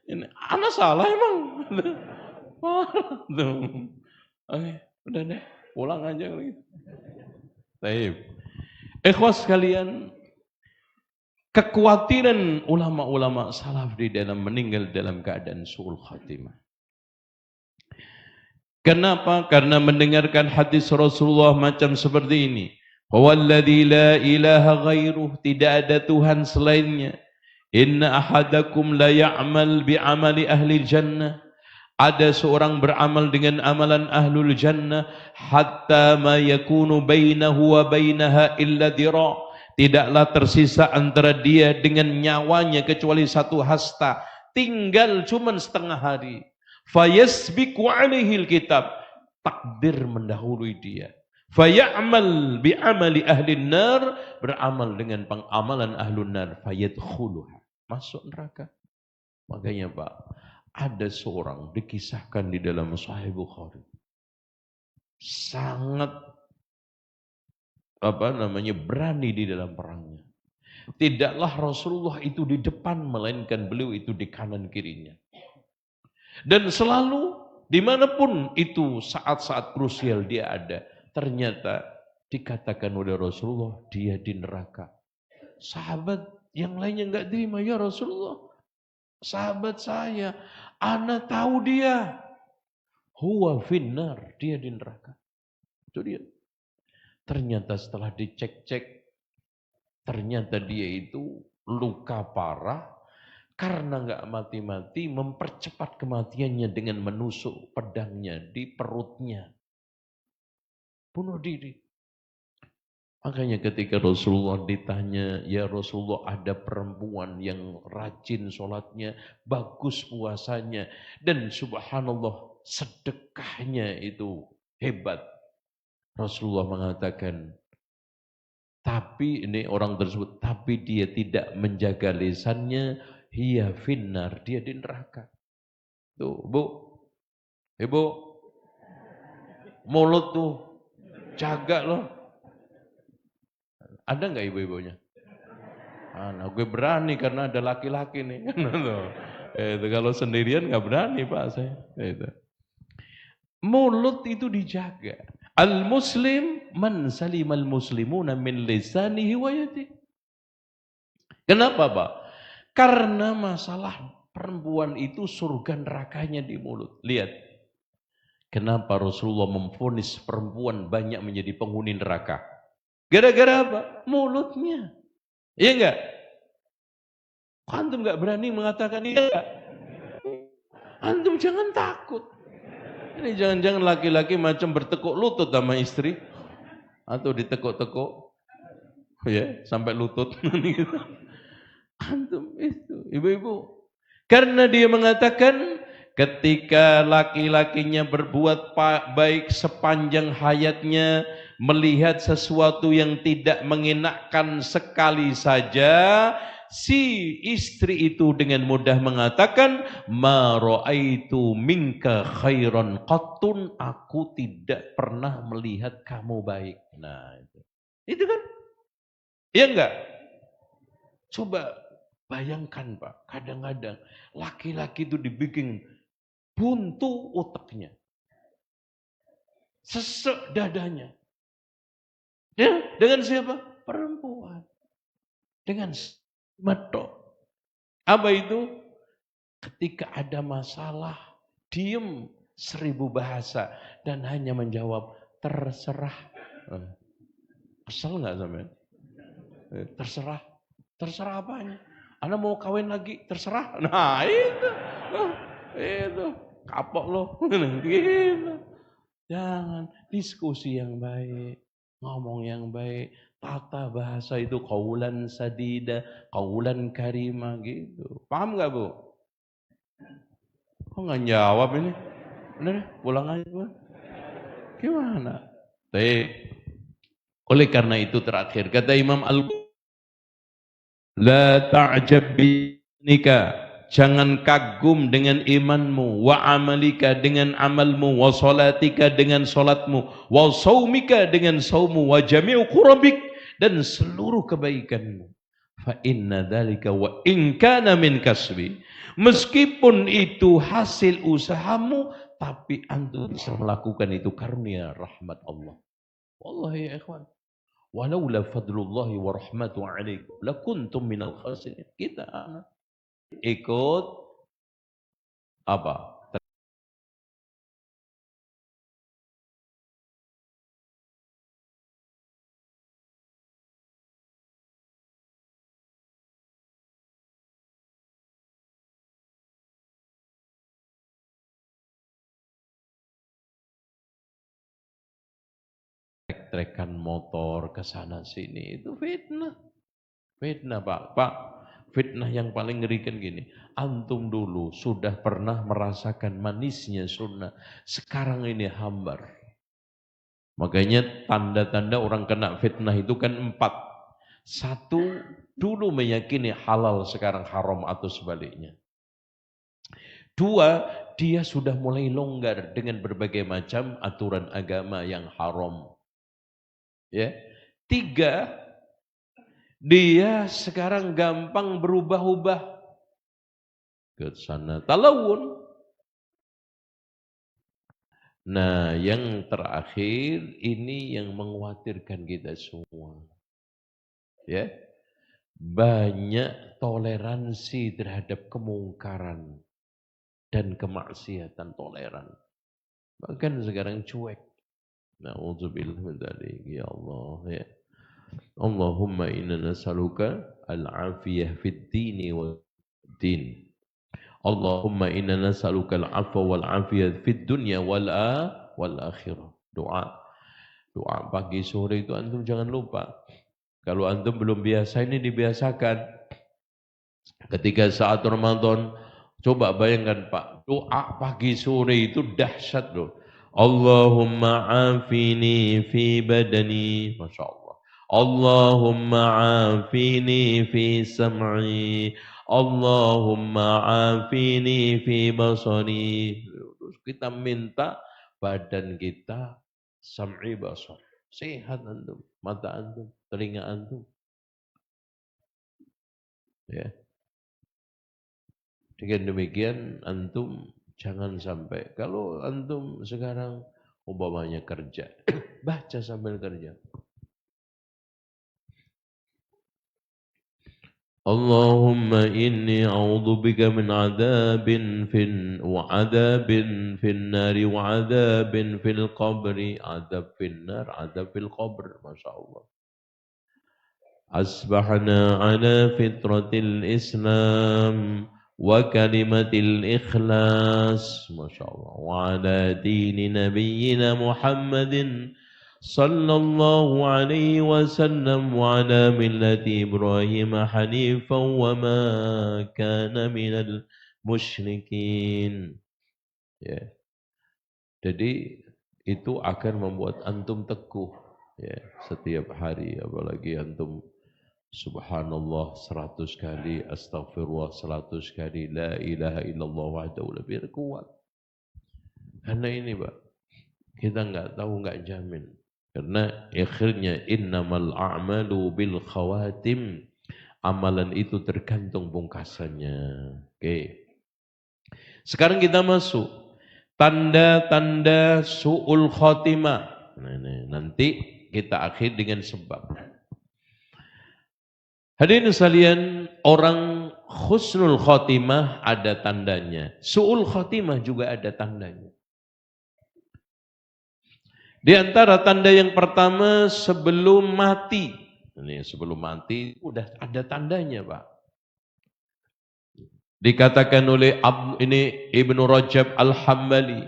Ini anak salah emang. Oke, udah deh, pulang aja lagi. Baik. Ikhwas sekalian, kekhawatiran ulama-ulama salaf di dalam meninggal dalam keadaan su'ul khatimah. Kenapa? Karena mendengarkan hadis Rasulullah macam seperti ini. Walladzi la ilaha ghairuh, tidak ada Tuhan selainnya. Inna ahadakum la ya'mal bi'amali ahli jannah. Ada seorang beramal dengan amalan ahlul jannah hatta ma yakunu bainahu wa bainaha illa dira'. Tidaklah tersisa antara dia dengan nyawanya kecuali 1 hasta. Tinggal cuman setengah hari. Fayasbiqu 'alaihi alkitab. Takdir mendahului dia. Faya'mal bi'amali ahli nar, beramal dengan pengamalan ahlun nar, fayadkhuluha, masuk neraka. Makanya Pak, ada seorang dikisahkan di dalam Sahih Bukhari, sangat berani di dalam perangnya. Tidaklah Rasulullah itu di depan, melainkan beliau itu di kanan kirinya. Dan selalu dimanapun itu saat-saat krusial dia ada, ternyata dikatakan oleh Rasulullah dia di neraka. Sahabat yang lainnya enggak terima, ya Rasulullah, sahabat saya, ana tahu dia, huwa finnar, dia di neraka. Itu dia. Ternyata setelah dicek-cek, ternyata dia itu luka parah karena enggak mati-mati, mempercepat kematiannya dengan menusuk pedangnya di perutnya. Bunuh diri. Makanya ketika Rasulullah ditanya, ya Rasulullah, ada perempuan yang rajin sholatnya, bagus puasanya, dan subhanallah sedekahnya itu hebat. Rasulullah mengatakan, tapi ini orang tersebut, tapi dia tidak menjaga lisannya, hiya finnar, dia di neraka. Tuh, Bu, Ibu, mulut tuh, jaga loh. Ada nggak ibu-ibunya? Nah, gue berani karena ada laki-laki nih. Itu kalau sendirian nggak berani Pak saya. Itu. Mulut itu dijaga. Al-muslim man salimal muslimuna min lisanihi wa yadihi. Kenapa Pak? Karena masalah perempuan itu surga nerakanya di mulut. Lihat. Kenapa Rasulullah memvonis perempuan banyak menjadi penghuni neraka? Gara-gara apa? Mulutnya. Iya enggak? Antum enggak berani mengatakan iya enggak? Antum jangan takut. Ini jangan-jangan laki-laki macam bertekuk lutut sama istri atau ditekuk-tekuk ya sampai lutut. Antum itu, ibu-ibu. Karena dia mengatakan ketika laki-lakinya berbuat baik sepanjang hayatnya, melihat sesuatu yang tidak mengenakkan sekali saja, si istri itu dengan mudah mengatakan, ma ra'aitu minka khairan qattun, aku tidak pernah melihat kamu baik. Nah, itu kan? Iya enggak? Coba bayangkan Pak, kadang-kadang laki-laki itu dibikin buntu otaknya, sesek dadanya. Ya, dengan siapa? Perempuan. Dengan medok. Apa itu? Ketika ada masalah, diem 1000 bahasa dan hanya menjawab terserah. Kesel nggak sampean? Terserah. Terserah apanya? Anda mau kawin lagi? Terserah. Nah itu kapok loh. Gitu. Jangan, diskusi yang baik, ngomong yang baik, tata bahasa itu qaulan sadida, qaulan karima gitu. Paham nggak Bu? Kok nggak jawab ini? Bener, pulang aja Bu. Gimana? Oleh karena itu terakhir kata Imam La ta'jab binika, jangan kagum dengan imanmu, wa amalika dengan amalmu, wa salatika dengan salatmu, wa saumika dengan saummu, wa jami'u qurabik dan seluruh kebaikanmu. Fa inna dzalika wa in kana min kasbi. Meskipun itu hasil usahamu, tapi antum bisa melakukan itu karunia rahmat Allah. Wallahi ya ikhwan. Walaula fadlullahi wa rahmatu alaikum lakuntum minal khasirin. Kita ikut apa? Trek-trekan motor ke sana sini itu fitnah. Fitnah Pak. Pak, fitnah yang paling ngeri kan gini. Antum dulu sudah pernah merasakan manisnya sunnah. Sekarang ini hambar. Makanya tanda-tanda orang kena fitnah itu kan 4. 1, dulu meyakini halal sekarang haram atau sebaliknya. 2, dia sudah mulai longgar dengan berbagai macam aturan agama yang haram. Ya. 3, dia sekarang gampang berubah-ubah ke sana talawun. Nah, yang terakhir ini yang mengkhawatirkan kita semua. Ya. Banyak toleransi terhadap kemungkaran dan kemaksiatan toleran. Bahkan sekarang cuek. Na'udzubillah min dzalik ya Allah ya. Allahumma inna nas'aluka al-afiyah fid dini wad din. Allahumma inna nas'aluka al-'afwa wal 'afiyah fid dunya wal akhirah. Doa pagi sore itu antum jangan lupa. Kalau antum belum biasa ini dibiasakan. Ketika saat Ramadan, coba bayangkan Pak, doa pagi sore itu dahsyat loh. Allahumma afini fi badani, Masya Allah. Allahumma afini fi sam'i, Allahumma afini fi basari. Terus kita minta badan kita sam'i basar. Sehat antum, mata antum, telinga antum. Ya. Dengan demikian antum jangan sampai, kalau antum sekarang umpamanya kerja, baca sambil kerja. Allahumma inni a'udzubika min adabin wa adabin fin nari wa adabin fil qabri. Adab fin nar, adab fil qabr. Masya Allah. Asbahna ala fitratil Islam وكلمة الإخلاص ما شاء الله وعلى دين نبينا محمد صلى الله عليه وسلم وعلى ملة إبراهيم حنيفا وما كان من المشركين. Ya. Jadi itu akan membuat antum teguh ya setiap hari, apalagi antum subhanallah 100 kali, astagfirullah 100 kali, la ilaha illallah wahdahu la biar kuat. Karena ini Pak, kita enggak tahu, enggak jamin. Karena akhirnya innamal a'malu bil khawatim, amalan itu tergantung pungkasannya. Oke. Sekarang kita masuk tanda-tanda su'ul khotimah. Nah, nanti kita akhir dengan sebab. Hadirin sekalian, orang husnul khotimah ada tandanya. Su'ul khotimah juga ada tandanya. Di antara tanda yang pertama sebelum mati. Ini sebelum mati udah ada tandanya, Pak. Dikatakan oleh ini Ibnu Rajab Al-Hambali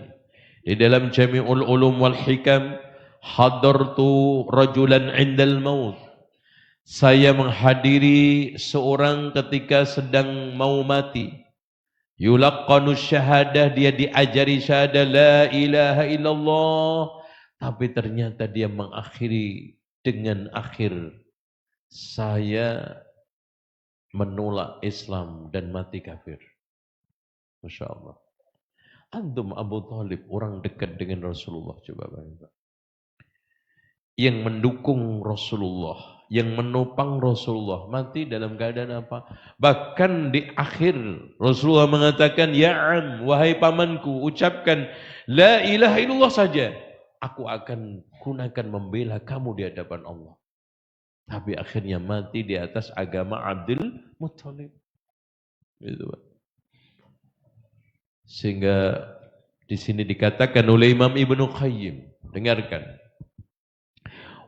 di dalam Jami'ul Ulum wal Hikam, hadartu rajulan 'indal maut. Saya menghadiri seorang ketika sedang mau mati. Yulaqqanu syahadah, dia diajari syahadah la ilaha illallah, tapi ternyata dia mengakhiri dengan akhir saya menolak Islam dan mati kafir. Masya Allah. Antum Abu Thalib, orang dekat dengan Rasulullah, coba bayangkan. Yang mendukung Rasulullah, yang menopang Rasulullah, mati dalam keadaan apa? Bahkan di akhir Rasulullah mengatakan, ya am, wahai pamanku, ucapkan la ilaha illallah saja, aku akan gunakan membela kamu di hadapan Allah. Tapi akhirnya mati di atas agama Abdul Muttalib. Gitu, Pak. Sehingga di sini dikatakan oleh Imam Ibnu Qayyim, dengarkan.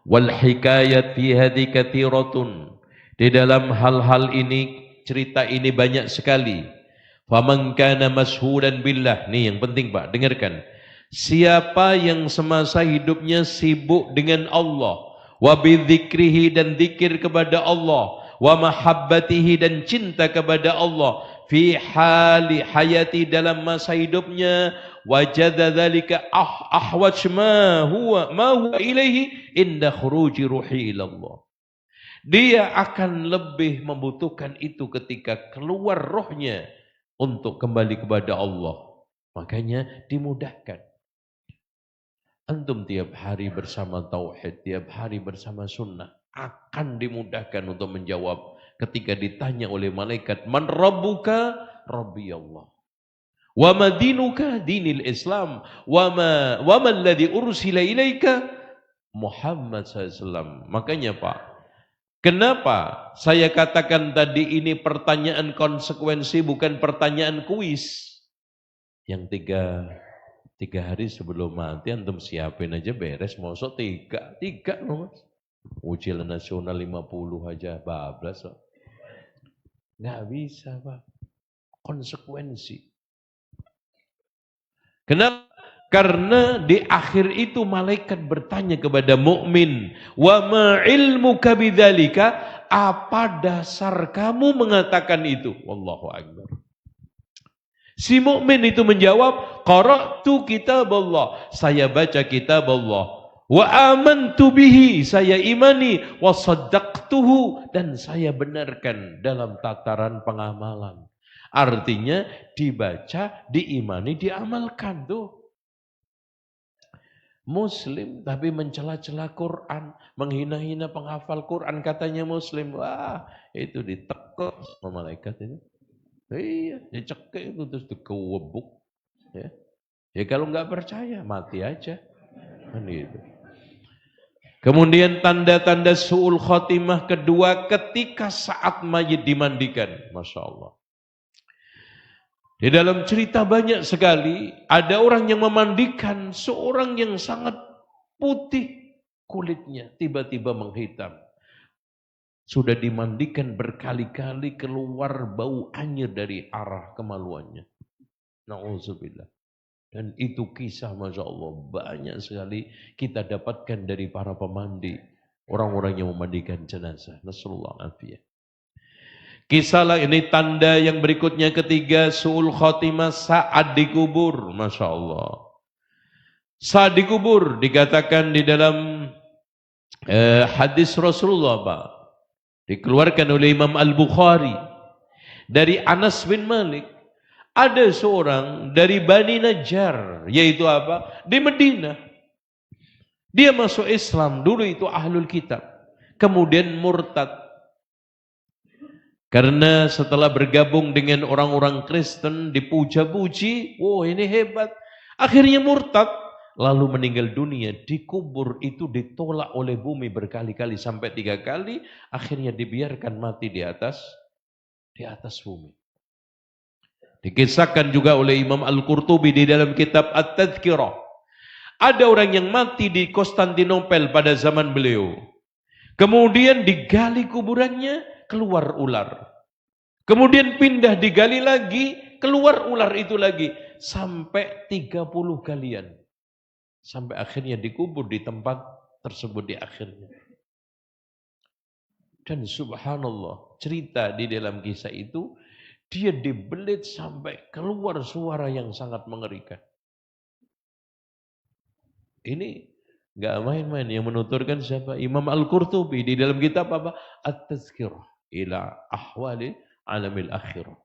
Wal hikayat fi hadhi katsiratun. Di dalam hal-hal ini, cerita ini banyak sekali. Faman kana mashhudan billah. Nih yang penting, Pak, dengarkan. Siapa yang semasa hidupnya sibuk dengan Allah, wa bidzikrihi, dan zikir kepada Allah, wa mahabbatihi, dan cinta kepada Allah, fi hali hayati, dalam masa hidupnya, wajada dzalika ahwaj ma huwa ilaihi inda khuruji ruhi ilallah. Dia akan lebih membutuhkan itu ketika keluar rohnya untuk kembali kepada Allah. Makanya dimudahkan. Antum tiap hari bersama tauhid, tiap hari bersama sunnah, akan dimudahkan untuk menjawab ketika ditanya oleh malaikat, man rabbuka? Rabbi Allah. Wa ma dinuka? Dinil Islam. Wa ma alladhi ursila ilaika? Muhammad SAW. Makanya Pak, kenapa saya katakan tadi ini pertanyaan konsekuensi, bukan pertanyaan kuis. Yang tiga hari sebelum mati antum siapin aja beres, mosok tiga loh Mas. Ujian nasional 50 aja bablas loh. Nggak bisa Pak. Konsekuensi. Kenapa? Karena di akhir itu malaikat bertanya kepada mukmin, wa ma ilmuka bidzalika? Apa dasar kamu mengatakan itu? Wallahu akbar. Si mukmin itu menjawab, qara'tu kitab Allah, saya baca kitab Allah, wa amantu bihi, saya imani, wa saddaqtuhu, dan saya benarkan dalam tataran pengamalan. Artinya dibaca, diimani, diamalkan tuh. Muslim tapi mencela-cela Quran, menghina-hina penghafal Quran, katanya Muslim. Wah, itu ditekuk sama malaikat itu. Iya, dicekik itu terus dikewebuk. Ya. Ya kalau nggak percaya mati aja. Kan gitu. Kemudian tanda-tanda su'ul khotimah kedua ketika saat mayit dimandikan. Masya Allah. Di dalam cerita banyak sekali ada orang yang memandikan seorang yang sangat putih kulitnya tiba-tiba menghitam. sudah dimandikan berkali-kali keluar bau anyir dari arah kemaluannya. Na'udzubillah. Dan itu kisah Masya Allah banyak sekali kita dapatkan dari para pemandi. Orang-orang yang memandikan jenazah. Nasallallahu alaihi. Kisah ini tanda yang berikutnya ketiga, su'ul khotimah saat dikubur. Masya Allah. Saat dikubur dikatakan di dalam hadis Rasulullah Pak. Dikeluarkan oleh Imam Al-Bukhari. Dari Anas bin Malik. Ada seorang dari Bani Najjar. Yaitu apa? Di Medina. Dia masuk Islam. Dulu itu ahlul kitab. Kemudian murtad. Karena setelah bergabung dengan orang-orang Kristen. Dipuja-puji. Wow ini hebat. Akhirnya murtad. Lalu meninggal dunia, dikubur itu ditolak oleh bumi berkali-kali sampai 3 kali, akhirnya dibiarkan mati di atas bumi. Dikisahkan juga oleh Imam Al-Qurtubi di dalam kitab At-Tadhkirah. Ada orang yang mati di Konstantinopel pada zaman beliau. Kemudian digali kuburannya, keluar ular. Kemudian pindah digali lagi, keluar ular itu lagi. Sampai 30 kalian. Sampai akhirnya dikubur di tempat tersebut di akhirnya. Dan subhanallah, cerita di dalam kisah itu, dia dibelit sampai keluar suara yang sangat mengerikan. Ini enggak main-main, yang menuturkan siapa? Imam Al-Qurtubi di dalam kitab apa? At-Tazkirah ila ahwali alamil akhirah.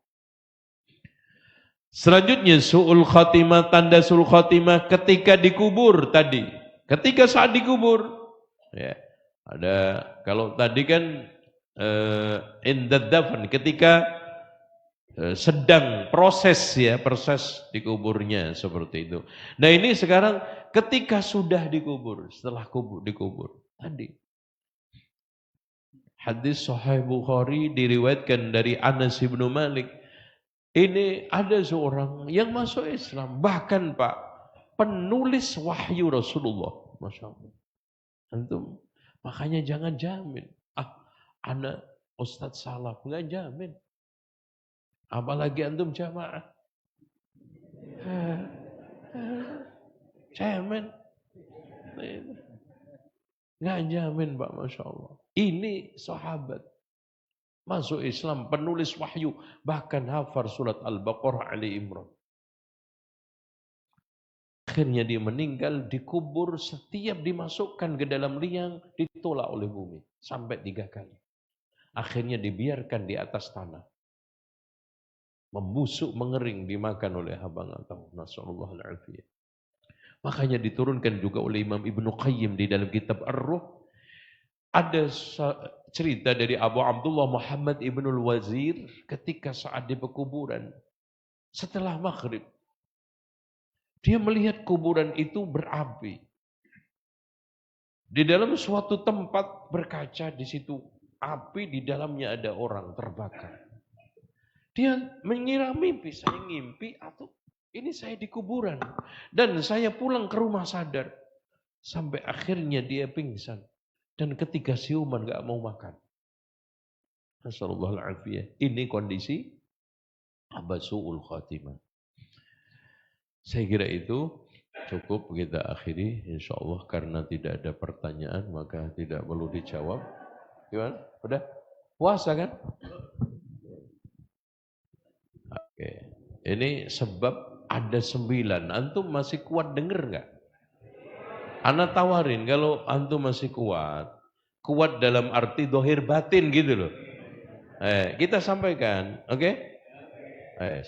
Selanjutnya su'ul khatimah, tanda su'ul khatimah ketika dikubur tadi. Ketika saat dikubur. Ya, ada kalau tadi kan indad dafn, ketika sedang proses ya, proses dikuburnya seperti itu. Nah, ini sekarang ketika sudah dikubur, setelah dikubur tadi. Hadis Sahih Bukhari diriwayatkan dari Anas bin Malik. Ini ada seorang yang masuk Islam. Bahkan Pak, penulis wahyu Rasulullah. Masya Allah. Antum, makanya jangan jamin. Anak Ustadz salah. Enggak jamin. Apalagi antum jamaah. Jamin. Enggak jamin Pak, Masya Allah. Ini sahabat. Masuk Islam, penulis wahyu, bahkan hafal surat Al-Baqarah, Ali Imran. Akhirnya dia meninggal, dikubur, setiap dimasukkan ke dalam liang, ditolak oleh bumi. Sampai 3 kali. Akhirnya dibiarkan di atas tanah. Membusuk, mengering, dimakan oleh habang atau nasallallahu alaihi. Makanya diturunkan juga oleh Imam Ibnu Qayyim di dalam kitab Ar-Ruh. Ada cerita dari Abu Abdullah Muhammad Ibnul Wazir ketika saat di pekuburan. Setelah maghrib. Dia melihat kuburan itu berapi. Di dalam suatu tempat berkaca, di situ api, di dalamnya ada orang terbakar. Dia mengira mimpi, saya ngimpi atau ini saya di kuburan. Dan saya pulang ke rumah sadar. Sampai akhirnya dia pingsan. Dan ketika siuman gak mau makan. Nasallallahu alaihi. Ini kondisi abasu'ul khatimah. Saya kira itu cukup kita akhiri. InsyaAllah karena tidak ada pertanyaan maka tidak perlu dijawab. Gimana? Udah? Puasa kan? Oke. Ini sebab ada 9. Antum masih kuat denger gak? Ana tawarin kalau antum masih kuat dalam arti dohir batin gitu loh. Kita sampaikan, oke? 9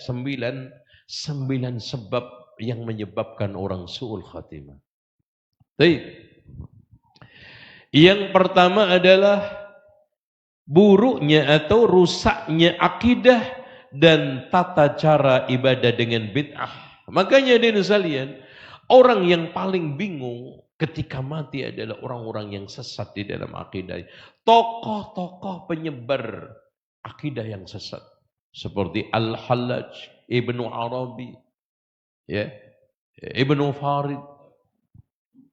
sebab yang menyebabkan orang su'ul khatimah. Baik. Yang pertama adalah buruknya atau rusaknya akidah dan tata cara ibadah dengan bid'ah. Makanya hadirin sekalian, orang yang paling bingung ketika mati adalah orang-orang yang sesat di dalam akidah. Tokoh-tokoh penyebar akidah yang sesat. Seperti Al-Hallaj, Ibnu Arabi, ya, Ibnu Farid.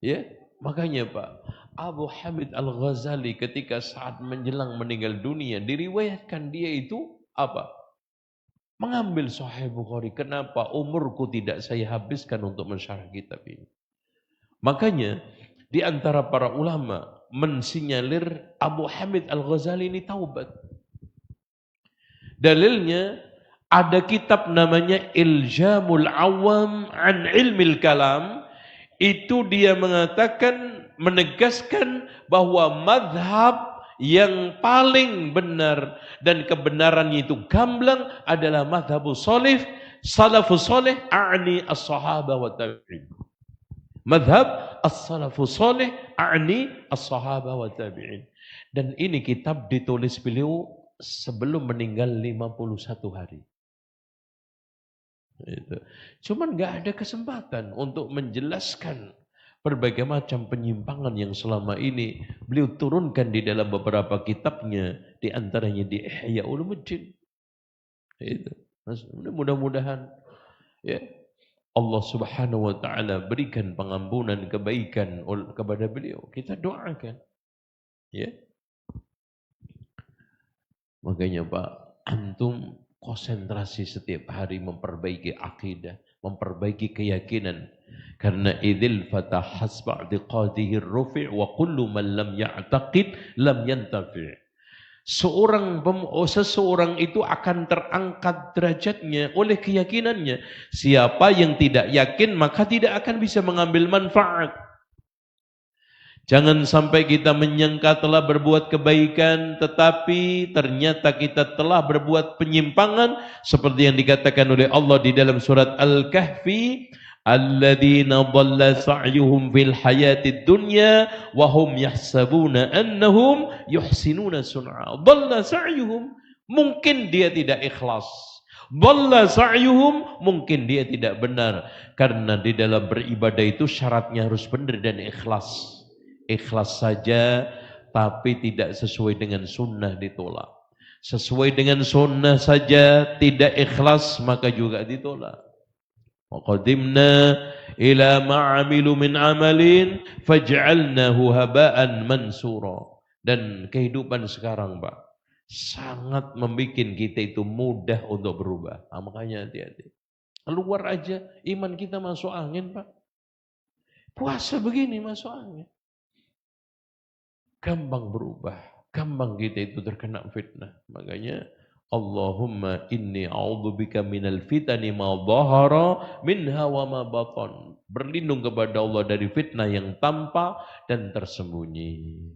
Ya, makanya Pak, Abu Hamid Al-Ghazali ketika saat menjelang meninggal dunia diriwayatkan dia itu apa? Mengambil Sahih Bukhari. Kenapa? Umurku tidak saya habiskan untuk mensyarah kitab ini. Makanya di antara para ulama mensinyalir Abu Hamid Al-Ghazali ini taubat. Dalilnya ada kitab namanya Iljamul Awam an Ilmil Kalam. Itu dia mengatakan, menegaskan bahwa madhab yang paling benar dan kebenarannya itu gamblang adalah madhabus solih, salafus solih, a'ni as-sahaba wa tabi'in. Madhab as-salafus solih, a'ni as-sahaba wa tabi'in. Dan ini kitab ditulis beliau sebelum meninggal 51 hari. Itu. Cuman nggak ada kesempatan untuk menjelaskan berbagai macam penyimpangan yang selama ini beliau turunkan di dalam beberapa kitabnya, di antaranya di Ihya Ulumuddin. Itu. Mudah-mudahan ya Allah Subhanahu wa taala berikan pengampunan kebaikan kepada beliau. Kita doakan. Ya. Makanya Pak, antum konsentrasi setiap hari memperbaiki akidah, memperbaiki keyakinan. Karena idzil fatah hasba i'tiqadihi rufi' wa kullu man lam ya'taqid lam yantafi'. Seseorang itu akan terangkat derajatnya oleh keyakinannya. Siapa yang tidak yakin maka tidak akan bisa mengambil manfaat. Jangan sampai kita menyangka telah berbuat kebaikan, tetapi ternyata kita telah berbuat penyimpangan, seperti yang dikatakan oleh Allah di dalam surat Al-Kahfi, alladzina dhalla sa'yuhum fil hayatid dunya wa hum yahsabuna annahum yuhsinuna sun'a. Dhalla sa'yuhum, mungkin dia tidak ikhlas. Dhalla sa'yuhum, mungkin dia tidak benar, karena di dalam beribadah itu syaratnya harus benar dan ikhlas. Ikhlas saja tapi tidak sesuai dengan sunnah ditolak. Sesuai dengan sunnah saja tidak ikhlas maka juga ditolak. Wa qadimna ila ma'amilu min amalin faj'alnahu haba'an mansura. Dan kehidupan sekarang Pak sangat membuat kita itu mudah untuk berubah. Makanya hati-hati. Keluar aja iman kita masuk angin Pak. Puasa begini masuk angin. Gampang berubah, gampang kita itu terkena fitnah. Makanya Allahumma inni a'udzubika minal fitani ma dhahara minha wa ma batan. Berlindung kepada Allah dari fitnah yang tampak dan tersembunyi.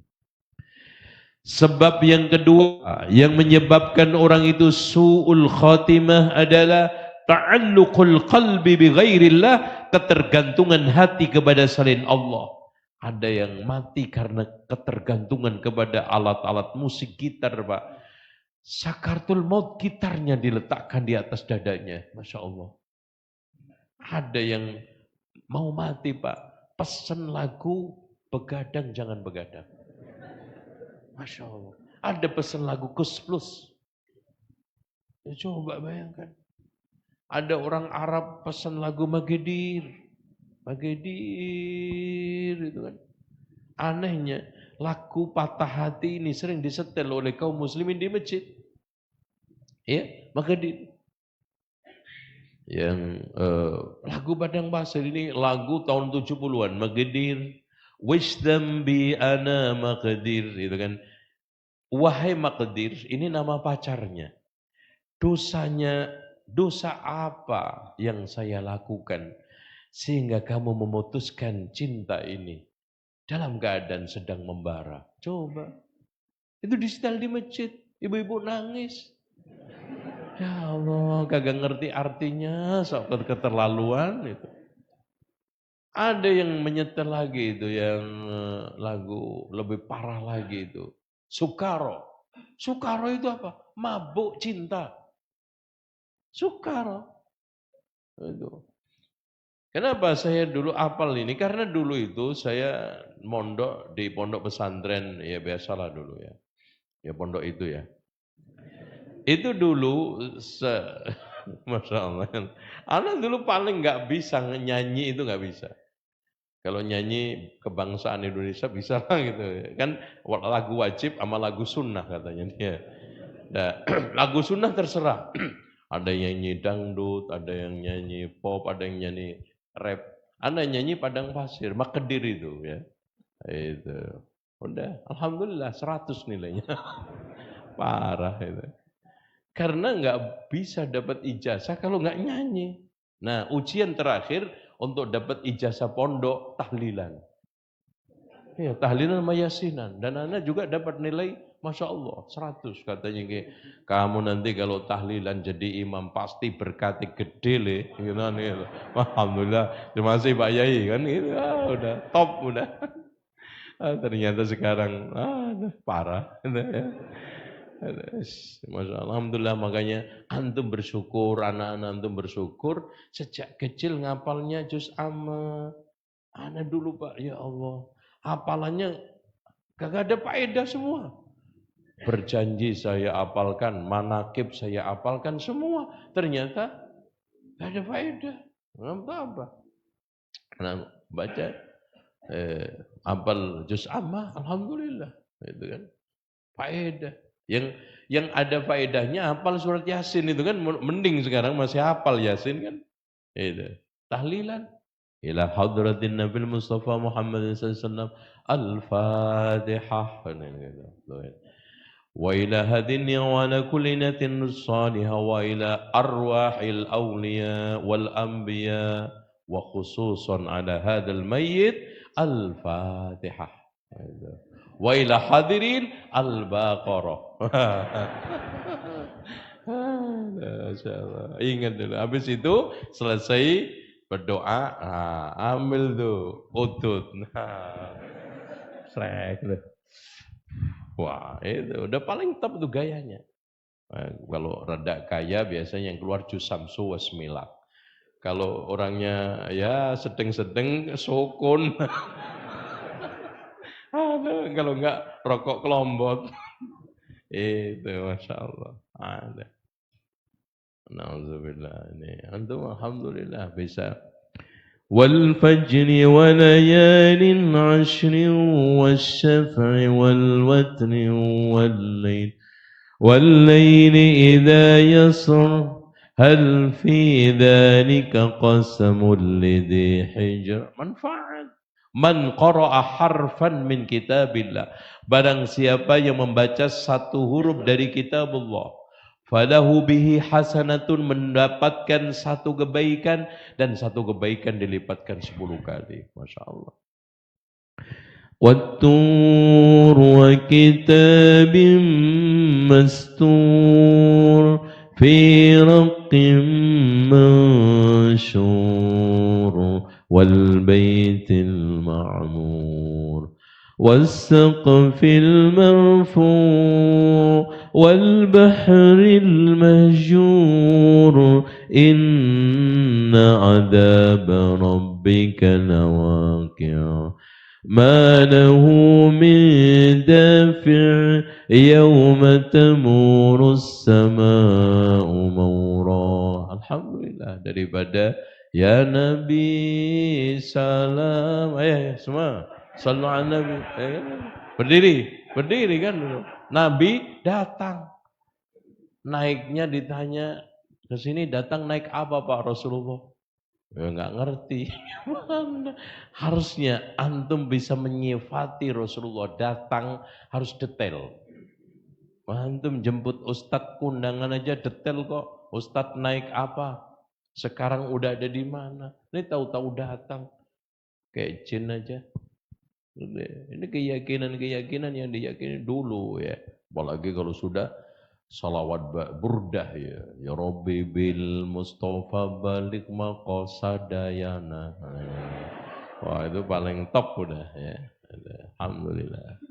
Sebab yang kedua yang menyebabkan orang itu su'ul khatimah adalah ta'alluqul qalbi bi ghairillah, ketergantungan hati kepada selain Allah. Ada yang mati karena ketergantungan kepada alat-alat musik gitar, Pak. Sakaratul maut, gitarnya diletakkan di atas dadanya. Masya Allah. Ada yang mau mati, Pak. Pesen lagu, begadang jangan begadang. Masya Allah. Ada pesen lagu Kus Plus. Ya, coba bayangkan. Ada orang Arab pesen lagu Magedir. Magedir itu kan. Anehnya lagu Patah Hati ini sering disetel oleh kaum muslimin di masjid. Ya, Magedir. Yang lagu Padang Pasir ini lagu tahun 70-an, Magedir. Wish them be ana Magedir itu kan. Wahai Magedir, ini nama pacarnya. Dosa apa yang saya lakukan sehingga kamu memutuskan cinta ini dalam keadaan sedang membara? Coba. Itu disetel di masjid, ibu-ibu nangis. Ya Allah, kagak ngerti artinya, sok keterlaluan itu. Ada yang menyetel lagi itu, yang lagu lebih parah lagi itu. Sukaro. Sukaro itu apa? Mabuk cinta. Sukaro. Itu. Kenapa saya dulu apal ini? Karena dulu itu saya mondok di pondok pesantren, ya biasalah dulu ya. Ya pondok itu ya. Itu dulu, Masya Allah. Anak dulu paling nggak bisa nyanyi itu nggak bisa. Kalau nyanyi kebangsaan Indonesia bisa lah gitu. Kan lagu wajib sama lagu sunnah katanya dia. Nah, lagu sunnah terserah. Ada yang nyanyi dangdut, ada yang nyanyi pop, ada yang nyanyi rap. Ada yang nyanyi padang pasir, Makedir itu ya. Itu. Udah, alhamdulillah 100 nilainya. Parah itu. Karena nggak bisa dapat ijazah kalau nggak nyanyi. Nah, ujian terakhir untuk dapat ijazah pondok tahlilan. Ya, tahlilan sama yasinan. Dan anak juga dapat nilai Masya Allah 100 katanya. Kamu nanti kalau tahlilan jadi imam pasti berkati gede le. Gitu, gitu. Alhamdulillah. Terima kasih Pak Yai kan gitu. Udah top udah. Ternyata sekarang parah. Masya Allah, alhamdulillah, makanya antum bersyukur, anak-anak antum bersyukur sejak kecil ngapalnya juz amma. Anak dulu Pak, ya Allah, hafalannya kagak ada faedah semua. Berjanji saya apalkan, manakib saya apalkan semua, ternyata gak ada faedah. Apa-apa. Nah, baca apal juz amma, alhamdulillah, itu kan faedah. Yang ada faedahnya hafal surat Yasin itu kan mending sekarang masih hafal Yasin kan. Itu. Tahlilan ila hadratin Nabil Mustafa Muhammad sallallahu alaihi wasallam al-Fatihah. Wa ila hadin wa ala kulli natin salihah wa ila arwahil awliya wal anbiya wa khususan ala hadzal mayyit al-Fatihah. Wa ila hadirin al-Baqarah. Masyaallah. Ingat dulu. Habis itu selesai berdoa, ambil tuh utut. Srek tuh. Wah, itu udah paling top tuh gayanya. Kalau rada kaya biasanya yang keluar juz samsu wasmilak. Kalau orangnya ya sedeng-sedeng sukun. Kalau enggak rokok kelombok. Itu Masya Allah. Ada. Nauzubillah. Ini antum alhamdulillah bisa. Wal fajri wa layalin ashri wasyaf'i wal watri wal layl. Wal layli idha yasr. Hal fi dhalika qasamul lidhi hijr. Manfaat. Man qara'a harfan min kitabillah. Barang siapa yang membaca satu huruf dari kitabullah, falahu bihi hasanatun, mendapatkan satu kebaikan, dan satu kebaikan dilipatkan 10 kali. Masya Allah. Wat-tur wa kitabim mastur fi raqqim manshur wal baitil ma'mur was-saqfil marfu' wal bahril mahjur inna 'adaba rabbika lawaqi' ma lahu min dafi' yawma tamurus sama'u mawra. Alhamdulillah, daripada ya Nabi salam. Semua sallu ala Nabi. Berdiri kan dulu. Nabi datang. Naiknya ditanya, ke sini datang naik apa Pak Rasulullah? Ya enggak ngerti. Harusnya antum bisa menyifati Rasulullah, datang harus detail. Antum jemput ustadz kundangan aja detail kok. Ustadz naik apa? Sekarang udah ada di mana? Ini tahu-tahu datang. Kayak jin aja. Ini keyakinan-keyakinan yang diyakini dulu ya. Apalagi kalau sudah salawat burdah ya. Ya Rabbi bil Mustafa balik maqasadayana. Wah, itu paling top udah ya. Alhamdulillah.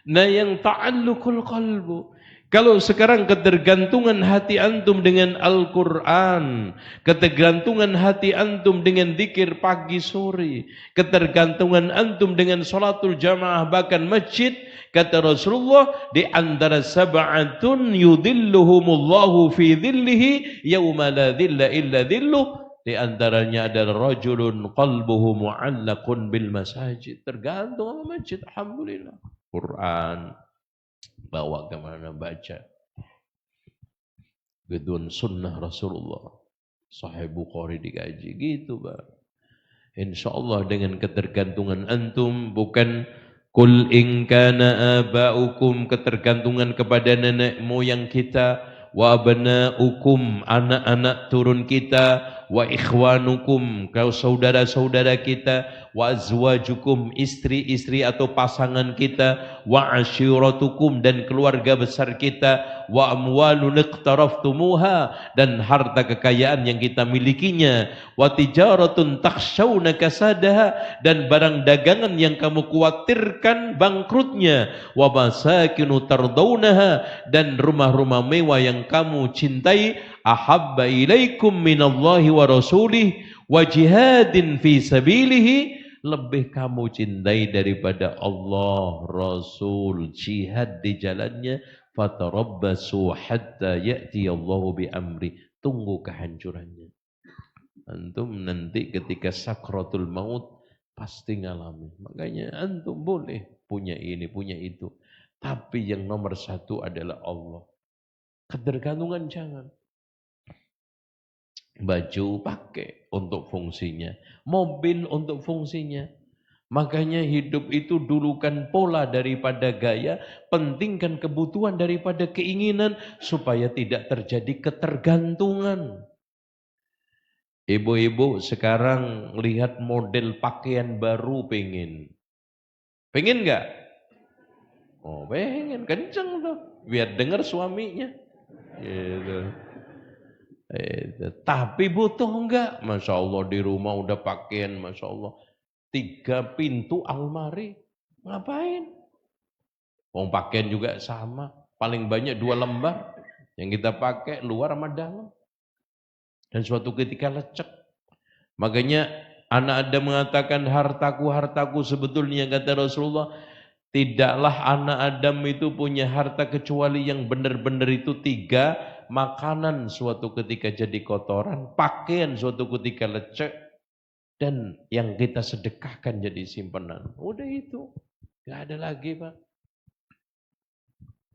Nah, yang ta'alluqul qalbu. Kalau sekarang ketergantungan hati antum dengan Al-Quran, ketergantungan hati antum dengan zikir pagi sore, ketergantungan antum dengan sholatul jamaah bahkan masjid, kata Rasulullah, di antara sab'atun yudhilluhumullahu fi dhillihi yawma la dhilla illa dhilluh, Di antaranya adalah rajulun qalbuhu mu'allaqun bil masajid. Tergantung sama masjid, alhamdulillah. Quran bawa kemana baca. Bidun sunnah Rasulullah. Sahih Bukhari dikaji gitu, Pak. Insyaallah dengan ketergantungan antum, bukan kul in kana aba'ukum, ketergantungan kepada nenek moyang kita, wa abna'ukum, anak-anak turun kita, wa ikhwanukum, kau saudara-saudara kita, wa azwajukum, istri-istri atau pasangan kita, wa ashiratukum, dan keluarga besar kita, wa amwalun iqtaraftumuha, dan harta kekayaan yang kita milikinya, wa tijaratun takhshawna kasadaha, dan barang dagangan yang kamu khawatirkan bangkrutnya, wa masakinu tardawnaha, dan rumah-rumah mewah yang kamu cintai, ahabba ilaikum minallahi wa rasulih wa jihadin fi sabilihi, lebih kamu cintai daripada Allah, Rasul, jihad di jalannya. Fatarabbasu hatta ya'ti Allahu bi amri, tunggu kehancurannya. Antum nanti ketika sakratul maut pasti ngalami. Makanya antum boleh punya ini, punya itu, tapi yang nomor satu adalah Allah. Ketergantungan jangan. Baju pakai untuk fungsinya, mobil untuk fungsinya. Makanya hidup itu dulukan pola daripada gaya, pentingkan kebutuhan daripada keinginan, supaya tidak terjadi ketergantungan. Ibu-ibu sekarang lihat model pakaian baru, pengen nggak? Oh pengen, kenceng tuh, biar dengar suaminya. Gitu. Tapi butuh enggak? Masya Allah, di rumah udah pakaian, Masya Allah, 3 pintu almari, ngapain? Wong pakaian juga sama, paling banyak 2 lembar yang kita pakai luar sama dalam, dan suatu ketika lecek. Makanya anak Adam mengatakan, hartaku, hartaku, sebetulnya kata Rasulullah, tidaklah anak Adam itu punya harta kecuali yang benar-benar itu 3. Makanan suatu ketika jadi kotoran, pakaian suatu ketika lecek, dan yang kita sedekahkan jadi simpanan. Udah itu, gak ada lagi, Pak.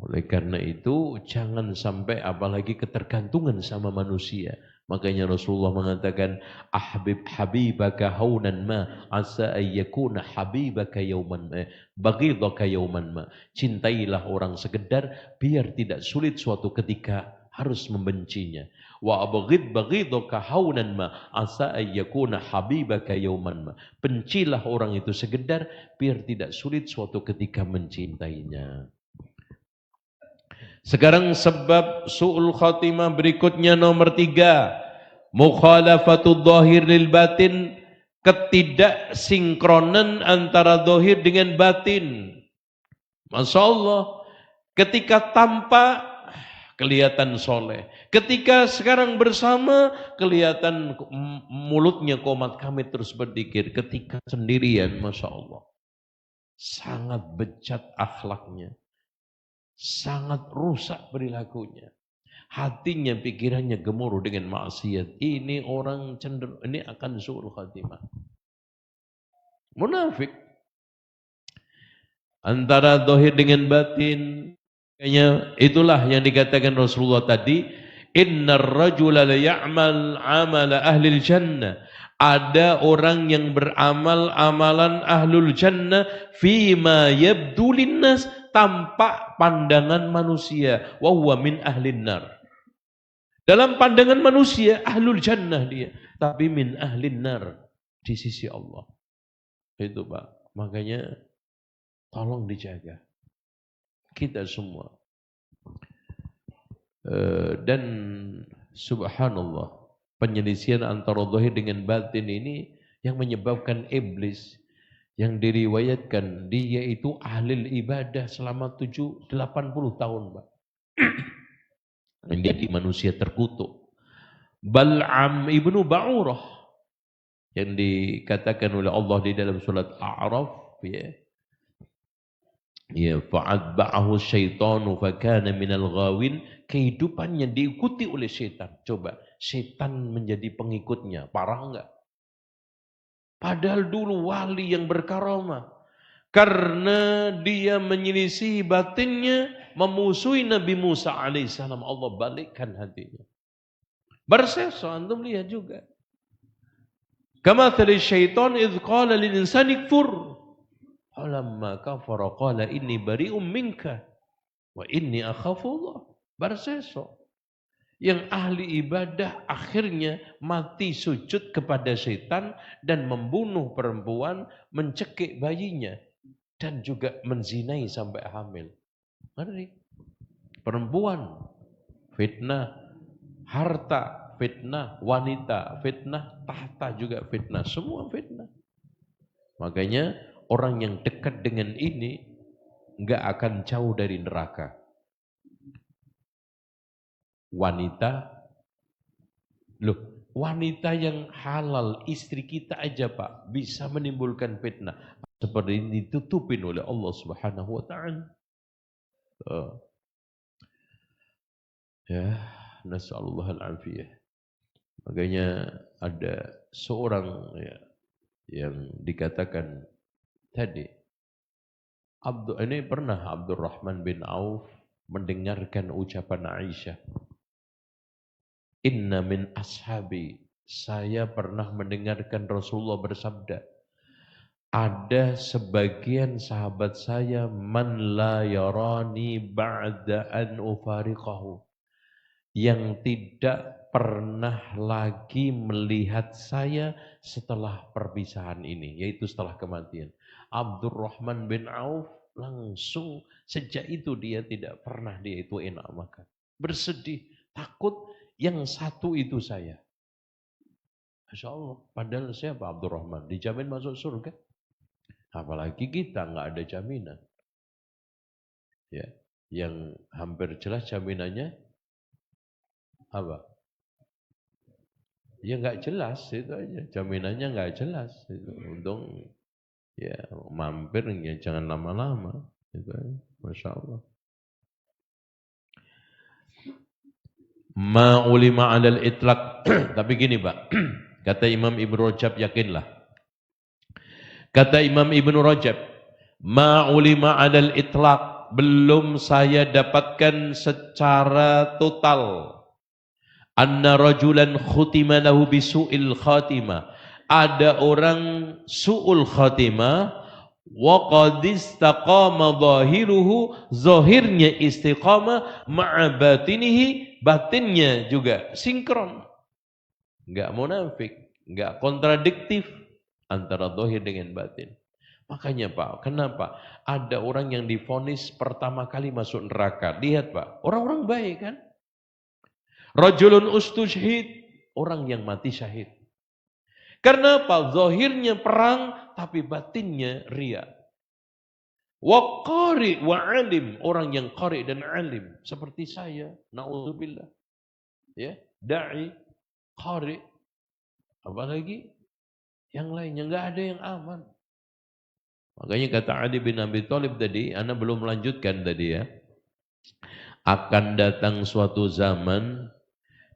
Oleh karena itu jangan sampai apalagi ketergantungan sama manusia. Makanya Rasulullah mengatakan, ahbib habibaka haunan ma asa ayyakuna habibaka yauman ma baghidaka yauman ma. Cintailah orang sekedar biar tidak sulit suatu ketika harus membencinya. Wa abghid baghidaka haunan ma asa ayyakuna habibaka yauman ma. Bencilah orang itu sekedar biar tidak sulit suatu ketika mencintainya. Sekarang sebab su'ul khatimah berikutnya nomor 3. Mukhalafatul dhahir lil batin, ketidaksinkronan antara dhahir dengan batin. Masya Allah, ketika tampak kelihatan soleh, ketika sekarang bersama kelihatan mulutnya komat kamit terus berzikir, ketika sendirian Masya Allah sangat bejat akhlaknya, sangat rusak perilakunya, hatinya, pikirannya gemuruh dengan maksiat. Ini orang cenderung, ini akan su'ul khatimah. Munafik. Antara zahir dengan batin. Kayaknya itulah yang dikatakan Rasulullah tadi, innar rajula la ya'mal amala ahlil jannah. Ada orang yang beramal amalan ahlul jannah fima yabdu linnas, tampak pandangan manusia, wa huwa min ahlin nar. Dalam pandangan manusia ahlul jannah dia, tapi min ahlin nar di sisi Allah. Itu Pak. Makanya tolong dijaga kita semua. Dan subhanallah, penyelisihan antara zahir dengan batin ini yang menyebabkan iblis, yang diriwayatkan dia itu ahli ibadah selama 80 tahun, Pak. Menjadi manusia terkutuk. Bal'am ibnu Ba'urah yang dikatakan oleh Allah di dalam surat A'raf, ya. Ya, fa'adba'ahu syaitanu fakana minal ghawin, kehidupannya diikuti oleh syaitan. Coba, setan menjadi pengikutnya. Parah enggak? Padahal dulu wali yang berkaramah. Karena dia menyelisih batinnya, memusuhi Nabi Musa alaihissalam, Allah balikkan hatinya. Berseso, antum lihat juga. Kamathali syaitan idh qala lil insani kfur. Falamma kafara qala inni bari'um minka wa inni akhafullah. Berseso. Yang ahli ibadah akhirnya mati sujud kepada setan dan membunuh perempuan, mencekik bayinya dan juga menzinai sampai hamil. Ngeri. Perempuan fitnah, harta fitnah, wanita fitnah, tahta juga fitnah, semua fitnah. Makanya orang yang dekat dengan ini enggak akan jauh dari neraka. Wanita yang halal, istri kita aja Pak, bisa menimbulkan fitnah. Seperti ini ditutupin oleh Allah Subhanahu wa taala. Ya, nasallahu al-afiyah. Makanya ada seorang yang dikatakan tadi, ini pernah Abdurrahman bin Auf mendengarkan ucapan Aisyah. Inna min ashabi, saya pernah mendengarkan Rasulullah bersabda, ada sebagian sahabat saya man la yarani ba'da an ufariqahu, yang tidak pernah lagi melihat saya setelah perpisahan ini, yaitu setelah kematian. Abdurrahman bin Auf langsung sejak itu dia tidak pernah dia itu enak makan. Bersedih, takut yang satu itu saya. Masya Allah, padahal siapa Abdurrahman? Dijamin masuk surga. Apalagi kita nggak ada jaminan. Ya, yang hampir jelas jaminannya apa? Ya nggak jelas itu aja. Jaminannya nggak jelas. Itu untung ya mampir ya jangan lama-lama. Itu aja. Masya Allah. Ma ulima 'alal itlaq. Tapi gini, Pak. Kata Imam Ibnu Rajab, yakinlah. Kata Imam Ibnu Rajab, ma ulima 'alal itlaq, belum saya dapatkan secara total. Anna rajulan khutima lahu bisu'il khatimah. Ada orang su'ul khatimah wa qad istaqama zahiruhu, zahirnya istiqamah, ma'a batinihi, batinnya juga sinkron. Enggak munafik, enggak kontradiktif antara zahir dengan batin. Makanya Pak, kenapa ada orang yang divonis pertama kali masuk neraka? Lihat Pak, orang-orang baik kan? Rajulun ustushhid, orang yang mati syahid. Karena apa? Zahirnya perang, tapi batinnya riya. Wa qari wa alim, orang yang qari dan alim seperti saya, naudzubillah. Ya, dai, qari, apalagi yang lainnya, enggak ada yang aman. Makanya kata Ali bin Abi Thalib tadi, ana belum melanjutkan tadi ya. Akan datang suatu zaman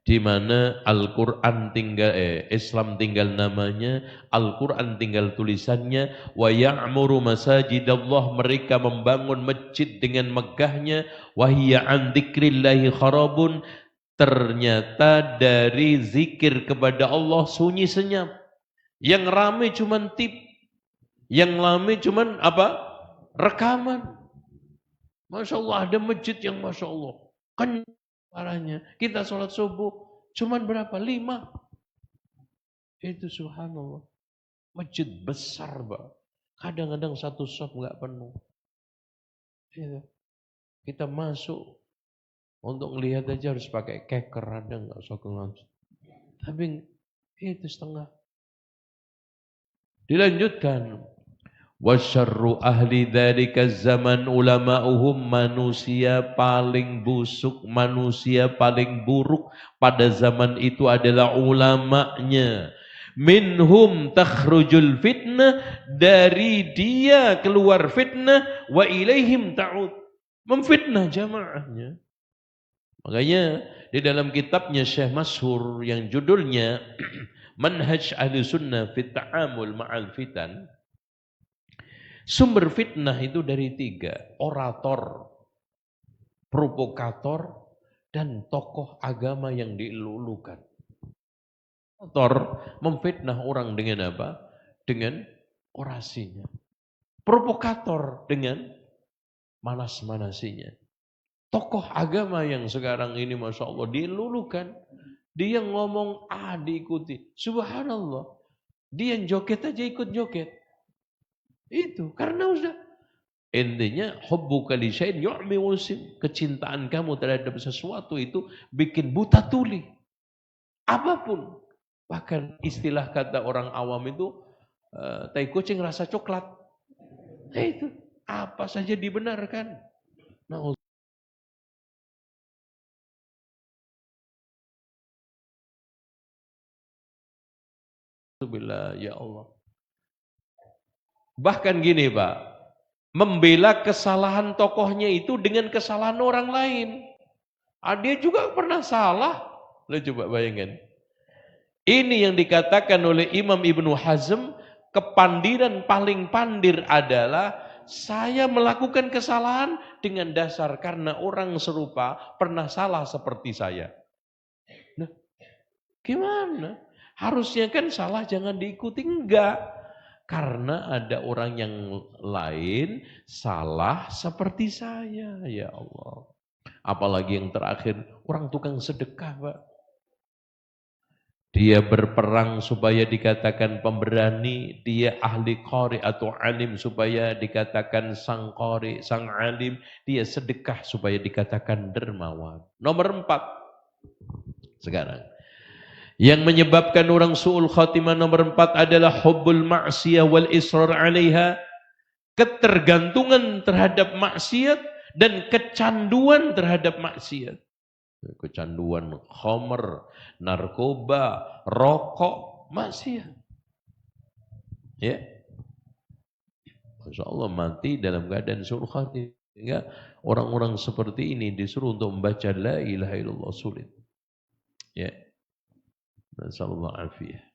di mana Al-Quran tinggal, Islam tinggal namanya, Al-Quran tinggal tulisannya, wa ya'muru masajidallah, mereka membangun masjid dengan megahnya, wa hiya an dzikrillahi kharabun, ternyata dari zikir kepada Allah sunyi senyap. Yang rame cuman tip, yang rame cuman apa? Rekaman. Masya Allah, ada masjid yang Masya Allah kan parahnya. Kita sholat subuh cuman berapa? 5. Itu subhanallah. Masjid besar, Pak. Kadang-kadang satu shop enggak penuh. Gitu. Kita masuk untuk melihat aja harus pakai keker, ada enggak langsung. Tapi itu setengah. Dilanjutkan. Wasyarru ahli dzalika zaman ulama'uhum, manusia paling busuk, manusia paling buruk pada zaman itu adalah ulama'nya. Minhum takhrujul fitnah, dari dia keluar fitnah, wa ilaihim ta'ud, memfitnah jamaahnya. Makanya di dalam kitabnya Syekh Masyhur yang judulnya Manhaj Ahli Sunnah fit Ta'amul Ma'al Fitan, sumber fitnah itu dari 3, orator, provokator, dan tokoh agama yang dilulukan. Orator memfitnah orang dengan apa? Dengan orasinya. Provokator dengan manas-manasinya. Tokoh agama yang sekarang ini Masya Allah dilulukan. Dia ngomong diikuti. Subhanallah. Dia joget aja ikut joget. Itu karena sudah intinya hubbuka li syai'in yu'mi wasim. Kecintaan kamu terhadap sesuatu itu bikin buta tuli. Apapun. Bahkan istilah kata orang awam itu tai kucing rasa coklat. Itu apa saja dibenarkan. Alhamdulillah ya Allah. Bahkan gini Pak, membela kesalahan tokohnya itu dengan kesalahan orang lain. Dia juga pernah salah. Lo coba bayangin. Ini yang dikatakan oleh Imam Ibnu Hazm, kepandiran paling pandir adalah saya melakukan kesalahan dengan dasar karena orang serupa pernah salah seperti saya. Nah, gimana? Harusnya kan salah jangan diikuti, enggak. Karena ada orang yang lain salah seperti saya, ya Allah. Apalagi yang terakhir, orang tukang sedekah, Pak. Dia berperang supaya dikatakan pemberani, dia ahli qari atau alim supaya dikatakan sang qari, sang alim, dia sedekah supaya dikatakan dermawan. Nomor 4 sekarang. Yang menyebabkan orang su'ul khatimah nomor 4 adalah hubbul ma'siyah wal israr 'alaiha, ketergantungan terhadap maksiat dan kecanduan terhadap maksiat. Kecanduan khamr, narkoba, rokok, maksiat. Ya. Masya Allah mati dalam keadaan su'ul khatimah. Sehingga orang-orang seperti ini disuruh untuk membaca la ilaha illallah sulit. Ya. Nasallallahu afiyah.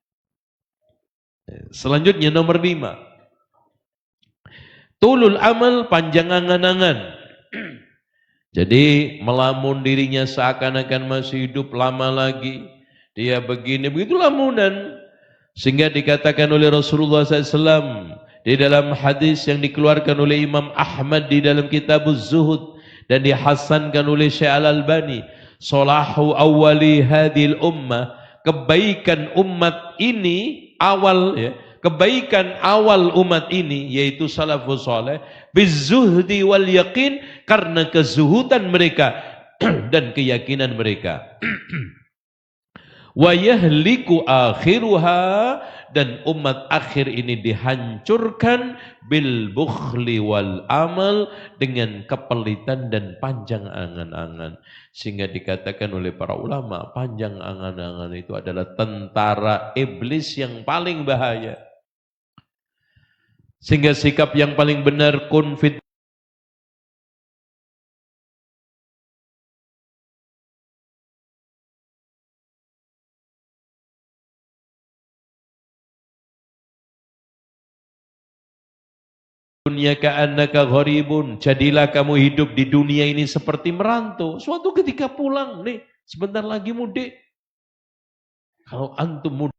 Selanjutnya nomor 5. Tulul amal, panjang angan-angan. Jadi melamun dirinya seakan-akan masih hidup lama lagi. Dia begini, begitu lamunan. Sehingga dikatakan oleh Rasulullah SAW di dalam hadis yang dikeluarkan oleh Imam Ahmad di dalam kitab Az-Zuhud dan dihasankan oleh Syekh Al-Albani, Salahu awwali hadhil ummah, kebaikan umat ini awal ya, kebaikan awal umat ini yaitu salafus saleh bizuhdi wal yaqin, karena kezuhudan mereka dan keyakinan mereka. Wa yahliku akhiruha, dan umat akhir ini dihancurkan bil bukhli wal amal, dengan kepelitan dan panjang angan-angan. Sehingga dikatakan oleh para ulama, panjang angan-angan itu adalah tentara iblis yang paling bahaya. Sehingga sikap yang paling benar, kun fit dunia ka'annaka gharibun, jadilah kamu hidup di dunia ini seperti merantau. Suatu ketika pulang nih, sebentar lagi mudik. Kalau antum mudik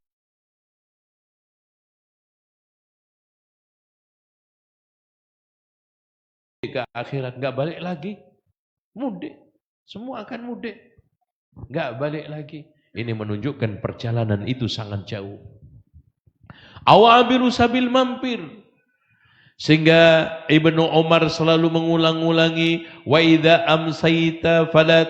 ke akhirat nggak balik lagi, mudik, semua akan mudik, nggak balik lagi. Ini menunjukkan perjalanan itu sangat jauh. Awabiru sabil mampir. Sehingga Ibnu Umar selalu mengulang-ulangi, wa idza amsayta fala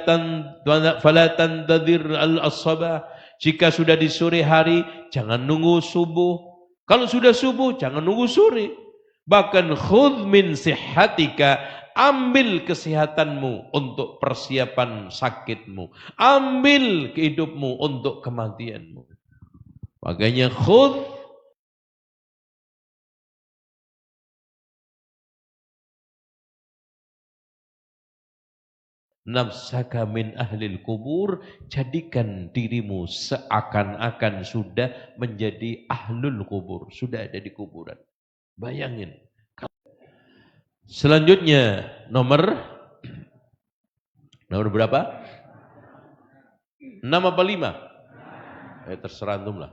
tantadir al-sabah. Jika sudah di sore hari, jangan nunggu subuh. Kalau sudah subuh, jangan nunggu sore. Bahkan khudh min sihhatika, ambil kesehatanmu untuk persiapan sakitmu. Ambil hidupmu untuk kematianmu. Makanya khudh nafsaka min ahlil kubur, jadikan dirimu seakan-akan sudah menjadi ahlul kubur, sudah ada di kuburan. Bayangin. Selanjutnya nomor berapa? 6 apa 5? Terserah antum lah.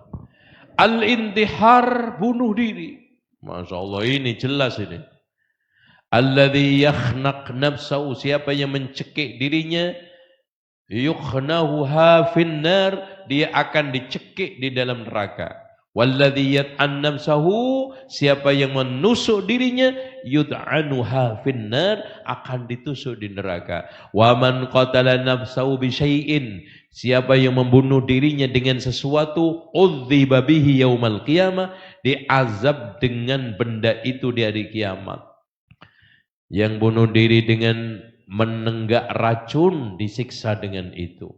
Al-intihar, bunuh diri. Masya Allah, ini jelas ini. Alladhi yakhnaq nafsahu, siapa yang mencekik dirinya, yukhnahuha finnar, dia akan dicekik di dalam neraka. Walladhi yat'an nafsahu, siapa yang menusuk dirinya, yud'anuha finnar, akan ditusuk di neraka. Wa man qatala nafsahu bi syai'in, siapa yang membunuh dirinya dengan sesuatu, udziba bihi yaumal qiyamah, diazab dengan benda itu di hari kiamat. Yang bunuh diri dengan menenggak racun disiksa dengan itu.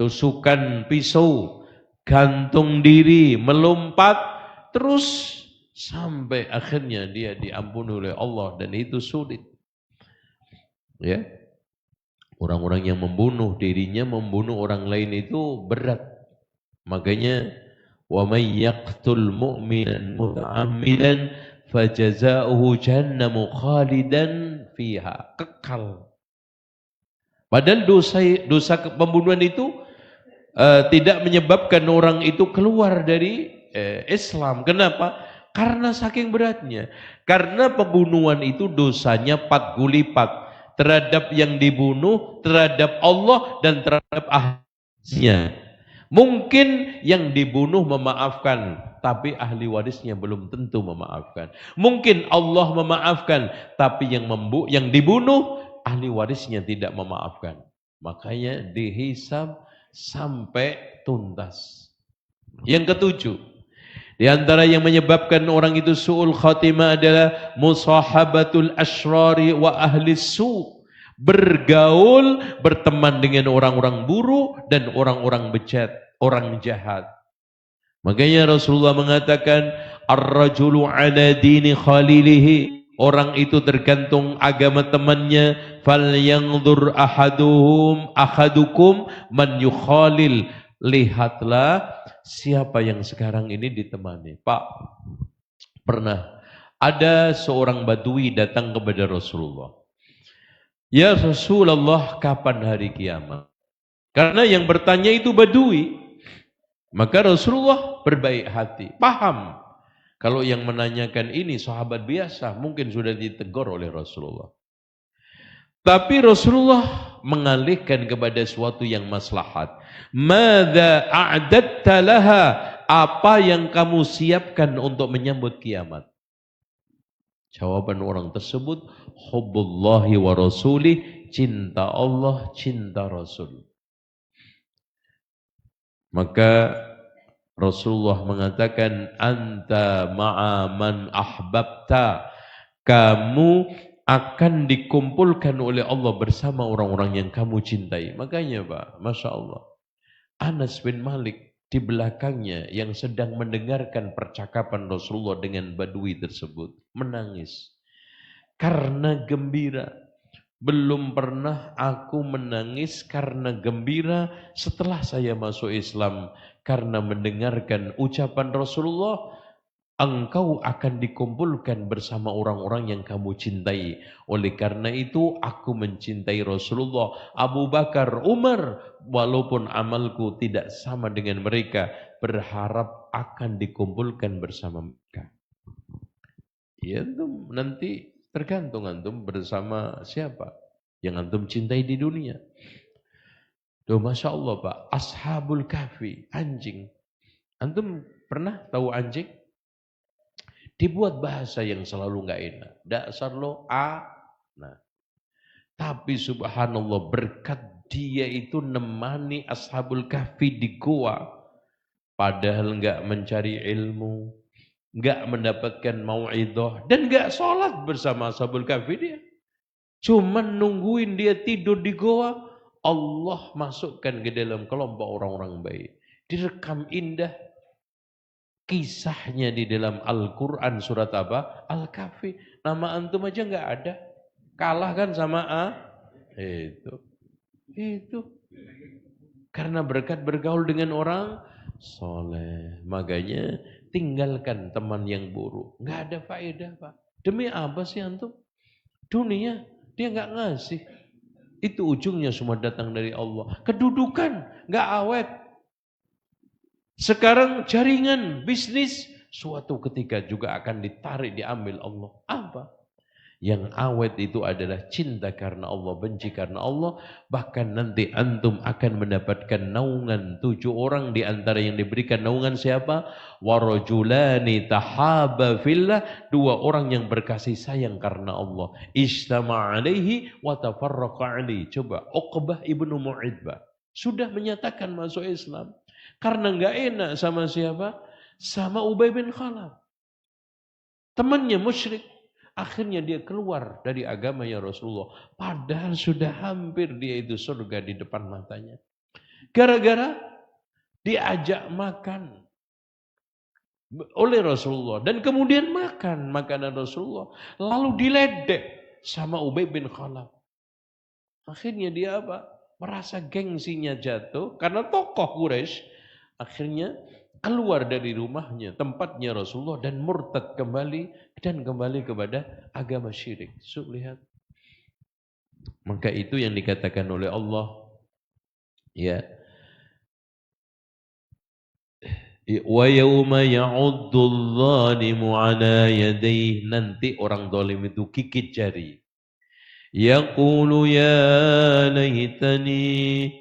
Tusukan pisau, gantung diri, melompat, terus sampai akhirnya dia diampuni oleh Allah, dan itu sulit. Ya. Orang-orang yang membunuh dirinya, membunuh orang lain itu berat. Makanya wa may yaqtul mu'minan muta'ammidan fajaza'uhu jahannamu khalidan fiha, kekal. Padahal dosa pembunuhan itu tidak menyebabkan orang itu keluar dari Islam. Kenapa? Karena saking beratnya. Karena pembunuhan itu dosanya 4 kali lipat terhadap yang dibunuh, terhadap Allah, dan terhadap ahlinya. Mungkin yang dibunuh memaafkan, tapi ahli warisnya belum tentu memaafkan. Mungkin Allah memaafkan, tapi yang dibunuh ahli warisnya tidak memaafkan. Makanya dihisab sampai tuntas. Yang ketujuh, di antara yang menyebabkan orang itu su'ul khatimah adalah musahabatul asyrari wa ahli su'. Bergaul, berteman dengan orang-orang buruk dan orang-orang bejat, orang jahat. Makanya Rasulullah mengatakan, ar-rajulu ala dini khalilihi, orang itu tergantung agama temannya. Falyanzur ahadukum man yukhalil, lihatlah siapa yang sekarang ini ditemani. Pak, pernah ada seorang badui datang kepada Rasulullah. Ya Rasulullah, kapan hari kiamat? Karena yang bertanya itu badui. Maka Rasulullah berbaik hati, paham. Kalau yang menanyakan ini sahabat biasa, mungkin sudah ditegur oleh Rasulullah. Tapi Rasulullah mengalihkan kepada sesuatu yang maslahat. Madza a'datta laha, apa yang kamu siapkan untuk menyambut kiamat? Jawaban orang tersebut, hubbullahi wa rasulih, cinta Allah, cinta Rasul. Maka Rasulullah mengatakan, anta ma'a man ahbabta, kamu akan dikumpulkan oleh Allah bersama orang-orang yang kamu cintai. Makanya Pak, Masya Allah, Anas bin Malik di belakangnya yang sedang mendengarkan percakapan Rasulullah dengan badui tersebut menangis karena gembira. Belum pernah aku menangis karena gembira setelah saya masuk Islam, karena mendengarkan ucapan Rasulullah, engkau akan dikumpulkan bersama orang-orang yang kamu cintai. Oleh karena itu aku mencintai Rasulullah, Abu Bakar, Umar, walaupun amalku tidak sama dengan mereka, berharap akan dikumpulkan bersama mereka. Ya antum nanti tergantung antum bersama siapa yang antum cintai di dunia. Tuh Masya Allah Pak, Ashabul Kahfi, anjing. Antum pernah tahu anjing? Dibuat bahasa yang selalu nggak enak. Dasar lo nah. Tapi subhanallah, berkat dia itu nemani Ashabul Kahfi di goa. Padahal nggak mencari ilmu, nggak mendapatkan mau'idhah, dan nggak sholat bersama Ashabul Kahfi dia. Cuma nungguin dia tidur di goa, Allah masukkan ke dalam kelompok orang-orang baik. Direkam indah kisahnya di dalam Al-Quran surat apa? Al-Kahfi. Nama antum aja nggak ada. Kalah kan sama itu. Itu. Karena berkat bergaul dengan orang soleh. Makanya tinggalkan teman yang buruk. Nggak ada faedah, Pak. Demi apa sih antum? Dunia, dia nggak ngasih. Itu ujungnya semua datang dari Allah. Kedudukan, nggak awet. Sekarang jaringan, bisnis, suatu ketika juga akan ditarik, diambil Allah. Apa? Yang awet itu adalah cinta karena Allah, benci karena Allah. Bahkan nanti antum akan mendapatkan naungan 7 orang di antara yang diberikan naungan siapa? Warajulani tahaba fillah, 2 orang yang berkasih sayang karena Allah. Ijtama alaihi wa tafarraqa alaihi. Coba Uqbah ibnu Mu'idbah sudah menyatakan masuk Islam karena enggak enak sama siapa? Sama Ubay bin Khalaf. Temannya musyrik. Akhirnya dia keluar dari agamanya Rasulullah. Padahal sudah hampir dia itu surga di depan matanya. Gara-gara diajak makan oleh Rasulullah. Dan kemudian makan makanan Rasulullah. Lalu diledek sama Ubay bin Khalaf. Akhirnya dia apa? Merasa gengsinya jatuh. Karena tokoh Quraisy. Akhirnya keluar dari rumahnya, tempatnya Rasulullah, dan murtad kembali dan kembali kepada agama syirik. Lihat. Maka itu yang dikatakan oleh Allah, ya. Wa yauma ya'uddul zalimu ala yadayhi, nanti orang zalim itu gigit jari. Yaqulu ya laitani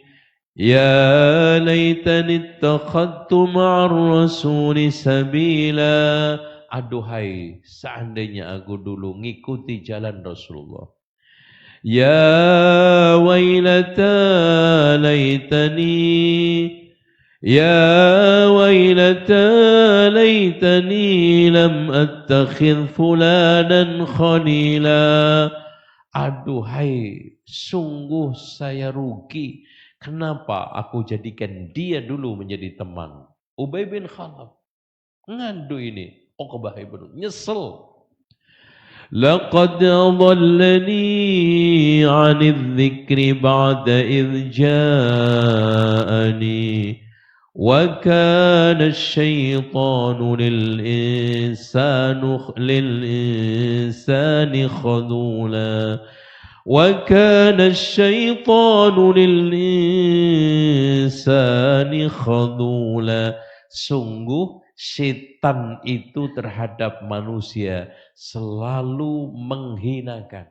Ya laitani ittakhadtu ma'ar rasuli sabila. Aduhai, seandainya aku dulu ngikuti jalan Rasulullah. Ya wailata laitani lam attakhidh fulanan khalila. Aduhai, sungguh saya rugi. Kenapa aku jadikan dia dulu menjadi teman? Ubay bin Khalaf. Ngadu ini. Uqbah ibn. Nyesel. Laqad adallani 'anil dzikri ba'da idh ja'ani. Wa kana asy-syaitanu lil insani khadula. Wa kana asy-syaitanu lil-insani khadula. Sungguh setan itu terhadap manusia selalu menghinakan.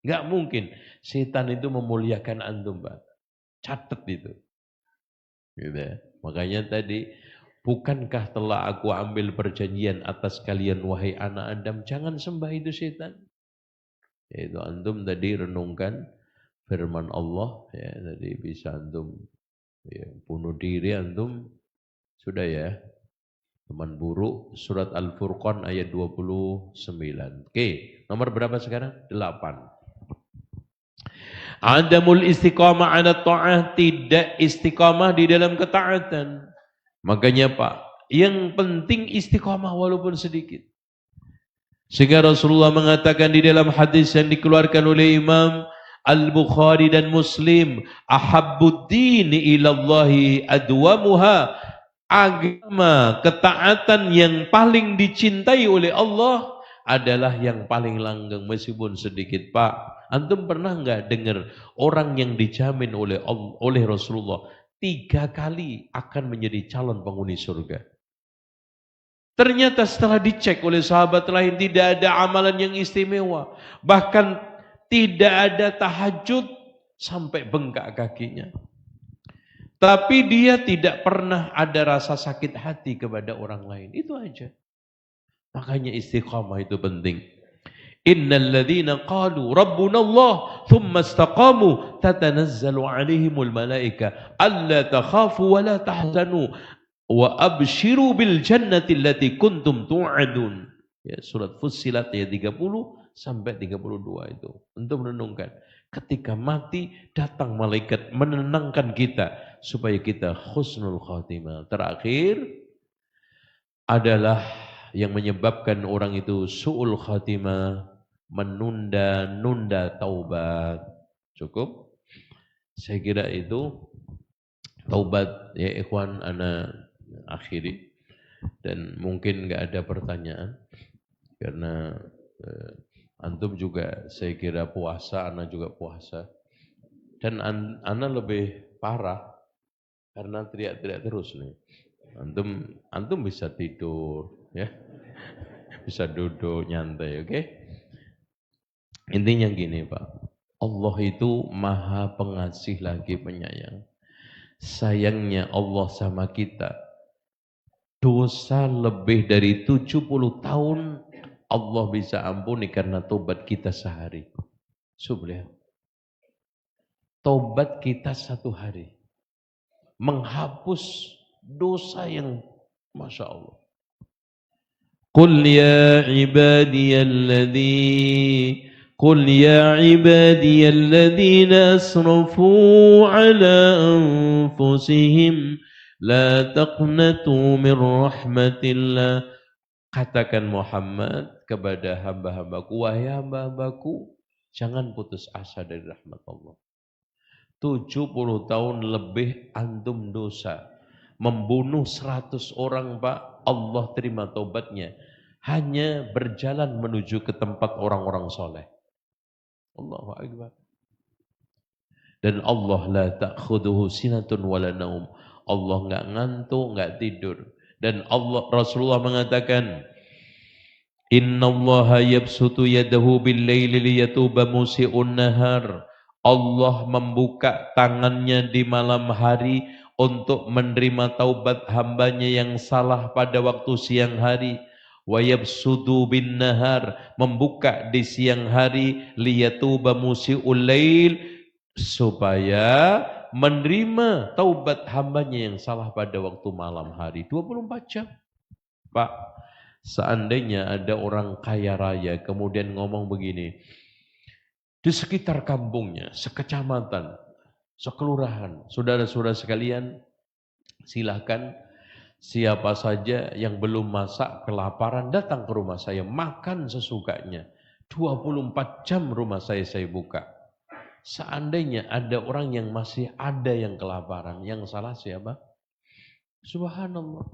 Enggak mungkin setan itu memuliakan antum, Pak. Catat itu. Gitu ya. Makanya tadi, bukankah telah aku ambil perjanjian atas kalian wahai anak Adam, jangan sembah itu setan. Yaitu antum tadi renungkan firman Allah, ya, tadi bisa antum ya, bunuh diri antum sudah ya. Teman buruk surat Al-Furqan ayat 29. Oke, nomor berapa sekarang? 8. Adamul istiqamah ala ta'ah, tidak istiqamah di dalam ketaatan. Makanya Pak, yang penting istiqamah walaupun sedikit. Sehingga Rasulullah mengatakan di dalam hadis yang dikeluarkan oleh Imam Al-Bukhari dan Muslim, ahabbud dini ilallahi adwamuha, agama ketaatan yang paling dicintai oleh Allah adalah yang paling langgeng meskipun sedikit. Pak, antum pernah enggak dengar orang yang dijamin oleh Rasulullah 3 kali akan menjadi calon penghuni surga? Ternyata setelah dicek oleh sahabat lain tidak ada amalan yang istimewa. Bahkan tidak ada tahajud sampai bengkak kakinya. Tapi dia tidak pernah ada rasa sakit hati kepada orang lain. Itu aja. Makanya istiqamah itu penting. Innal ladzina qalu rabbuna Allah thumma istaqamu tatanazzalu alaihimul malaika alla takhafu wa la tahzanu wa abshiru bil jannati allati kuntum tu'adun. Ya, surat Fussilat ayat 30 sampai 32 itu. Untuk menenungkan ketika mati datang malaikat menenangkan kita supaya kita husnul khatimah. Terakhir adalah yang menyebabkan orang itu su'ul khatimah, menunda-nunda taubat. Cukup? Saya kira itu taubat ya ikhwan, ana akhiri. Dan mungkin nggak ada pertanyaan karena antum juga saya kira puasa, ana juga puasa. Dan ana lebih parah karena teriak-teriak terus nih. Antum bisa tidur ya. Bisa duduk nyantai, oke? Intinya gini, Pak. Allah itu Maha Pengasih lagi penyayang. Sayangnya Allah sama kita. Dosa lebih dari 70 tahun Allah bisa ampuni karena tobat kita sehari. Subhanallah. Tobat kita 1 hari. Menghapus dosa yang Masya Allah. Qul ya ibadiyalladzina asrafu ala anfusihim la taqnatu min rahmatillah. Katakan Muhammad kepada hamba-hambaku, wahai hamba-hambaku, jangan putus asa dari rahmat Allah. 70 tahun lebih antum dosa. Membunuh 100 orang, Pak, Allah terima taubatnya. Hanya berjalan menuju ke tempat orang-orang soleh. Allahu Akbar. Dan Allah la ta'khuduhu sinatun wala naum. Allah enggak ngantuk, enggak tidur. Dan Allah, Rasulullah mengatakan, Innallaha yabsutu yadahu bil-laili liyatuba musi'un nahar. Allah membuka tangannya di malam hari untuk menerima taubat hambanya yang salah pada waktu siang hari. Wa yabsudu bin nahar, membuka di siang hari, liyatuba musi'ul lail, supaya menerima taubat hambanya yang salah pada waktu malam hari. 24 jam. Pak, seandainya ada orang kaya raya kemudian ngomong begini, di sekitar kampungnya, sekecamatan, sekelurahan, saudara-saudara sekalian, silahkan siapa saja yang belum masak, kelaparan, datang ke rumah saya, makan sesukanya. 24 jam rumah saya buka. Seandainya ada orang yang masih ada yang kelaparan, yang salah siapa? Subhanallah.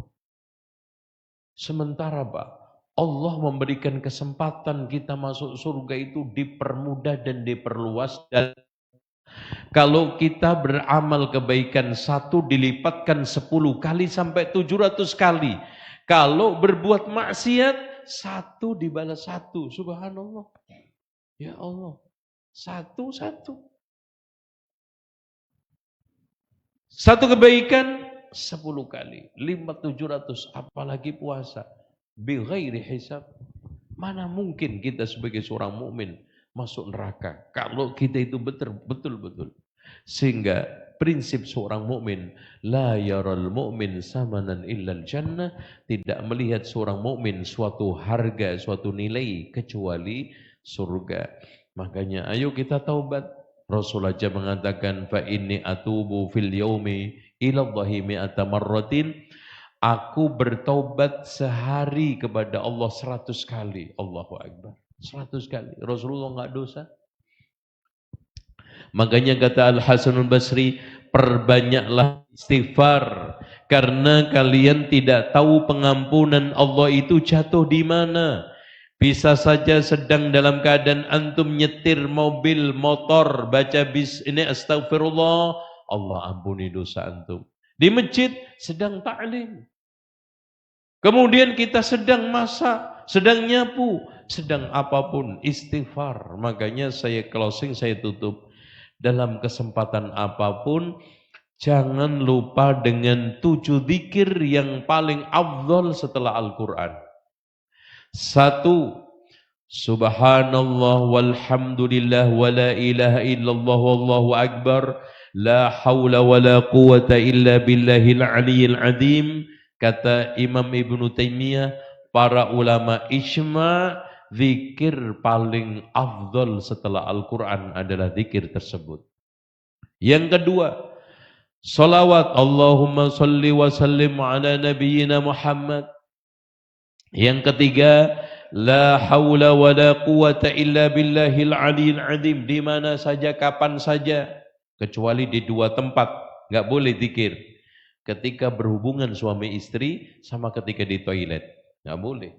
Sementara Pak, Allah memberikan kesempatan kita masuk surga itu dipermudah dan diperluas. Dan kalau kita beramal kebaikan 1 dilipatkan 10 kali sampai 700 kali. Kalau berbuat maksiat 1 dibalas 1. Subhanallah. Ya Allah. 1. 1 kebaikan 10 kali. 5.700. Apalagi puasa. Bighairi hisab. Mana mungkin kita sebagai seorang mukmin masuk neraka kalau kita itu betul-betul. Sehingga prinsip seorang mukmin, la yaral mu'min samanan illal jannah, tidak melihat seorang mukmin suatu harga, suatu nilai kecuali surga. Makanya ayo kita taubat. Rasul aja mengatakan, fa inni atubu fil yaumi ila Allahi mi'ata marratin. Aku bertaubat sehari kepada Allah 100 kali. Allahu Akbar. 100 kali. Rasulullah enggak dosa. Makanya kata Al-Hasanul Basri, perbanyaklah istighfar. Karena kalian tidak tahu pengampunan Allah itu jatuh di mana. Bisa saja sedang dalam keadaan antum nyetir mobil, motor, baca ini astagfirullah, Allah ampuni dosa antum. Di masjid sedang ta'lim. Kemudian kita sedang masak, sedang nyapu, sedang apapun istighfar. Makanya saya closing, saya tutup. Dalam kesempatan apapun, jangan lupa dengan 7 zikir yang paling afdal setelah Al-Quran. 1. Subhanallah walhamdulillah wa la ilaha illallah wallahu akbar. La hawla wa la quwata illa billahil aliyyil azim. Kata Imam Ibnu Taimiyah, para ulama ijma' zikir paling afdal setelah Al-Quran adalah zikir tersebut. Yang kedua, salawat Allahumma salli wa sallim ala nabiyyina Muhammad. Yang ketiga, la hawla wa la quwata illa billahil aliyyil azim. Di mana saja, kapan saja Kecuali di dua tempat, nggak boleh zikir. Ketika berhubungan suami istri sama ketika di toilet, nggak boleh.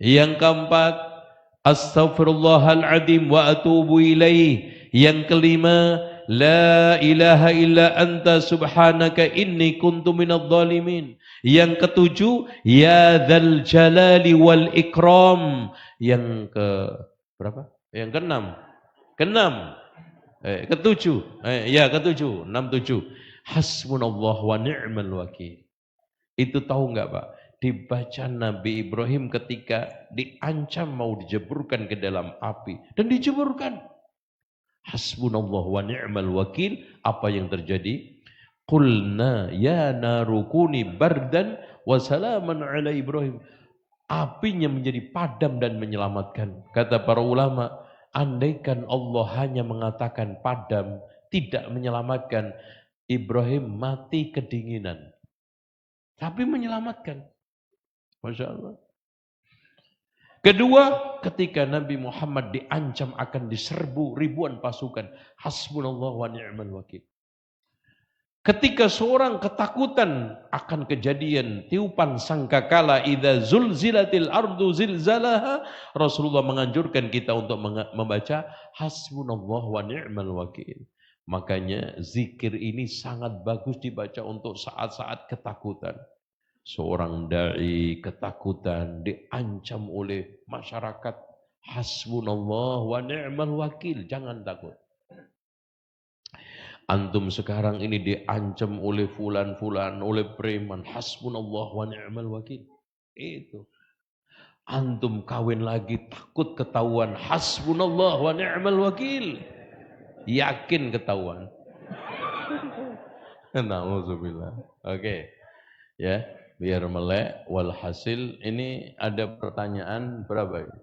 Yang keempat, astaghfirullahaladzim wa atubu ilaih. Yang kelima, la ilaha illa anta subhanaka inni kuntu minadh dhalimin. Yang ketujuh, ya dzal jalali wal ikram. Yang ke berapa? Yang keenam. Ketujuh. Ketujuh. 67. Hasbunallah wa ni'mal wakil. Itu tahu enggak Pak? Dibaca Nabi Ibrahim ketika diancam mau dijeburkan ke dalam api. Dan dijeburkan. Hasbunallah wa ni'mal wakil. Apa yang terjadi? Qulna ya narukuni bardan wa salaman ala Ibrahim. Apinya menjadi padam dan menyelamatkan. Kata para ulama, andaikan Allah hanya mengatakan padam, tidak menyelamatkan, Ibrahim mati kedinginan. Tapi menyelamatkan. Masya Allah. Kedua, ketika Nabi Muhammad diancam akan diserbu ribuan pasukan. Hasbunallah wa ni'mal wakil. Ketika seorang ketakutan akan kejadian tiupan sangkakala idza zulzilatil ardu zilzalaha, Rasulullah menganjurkan kita untuk membaca hasbunallah wa ni'mal wakil. Makanya zikir ini sangat bagus dibaca untuk saat-saat ketakutan. Seorang dai ketakutan diancam oleh masyarakat, hasbunallah wa ni'mal wakil, jangan takut. Antum sekarang ini diancam oleh fulan-fulan, oleh preman, hasbunallah wa ni'mal wakil. Itu. Antum kawin lagi takut ketahuan, hasbunallah wa ni'mal wakil. Yakin ketahuan. Nauzubillah. Oke. Ya, biar melek walhasil. Ini ada pertanyaan berapa ini?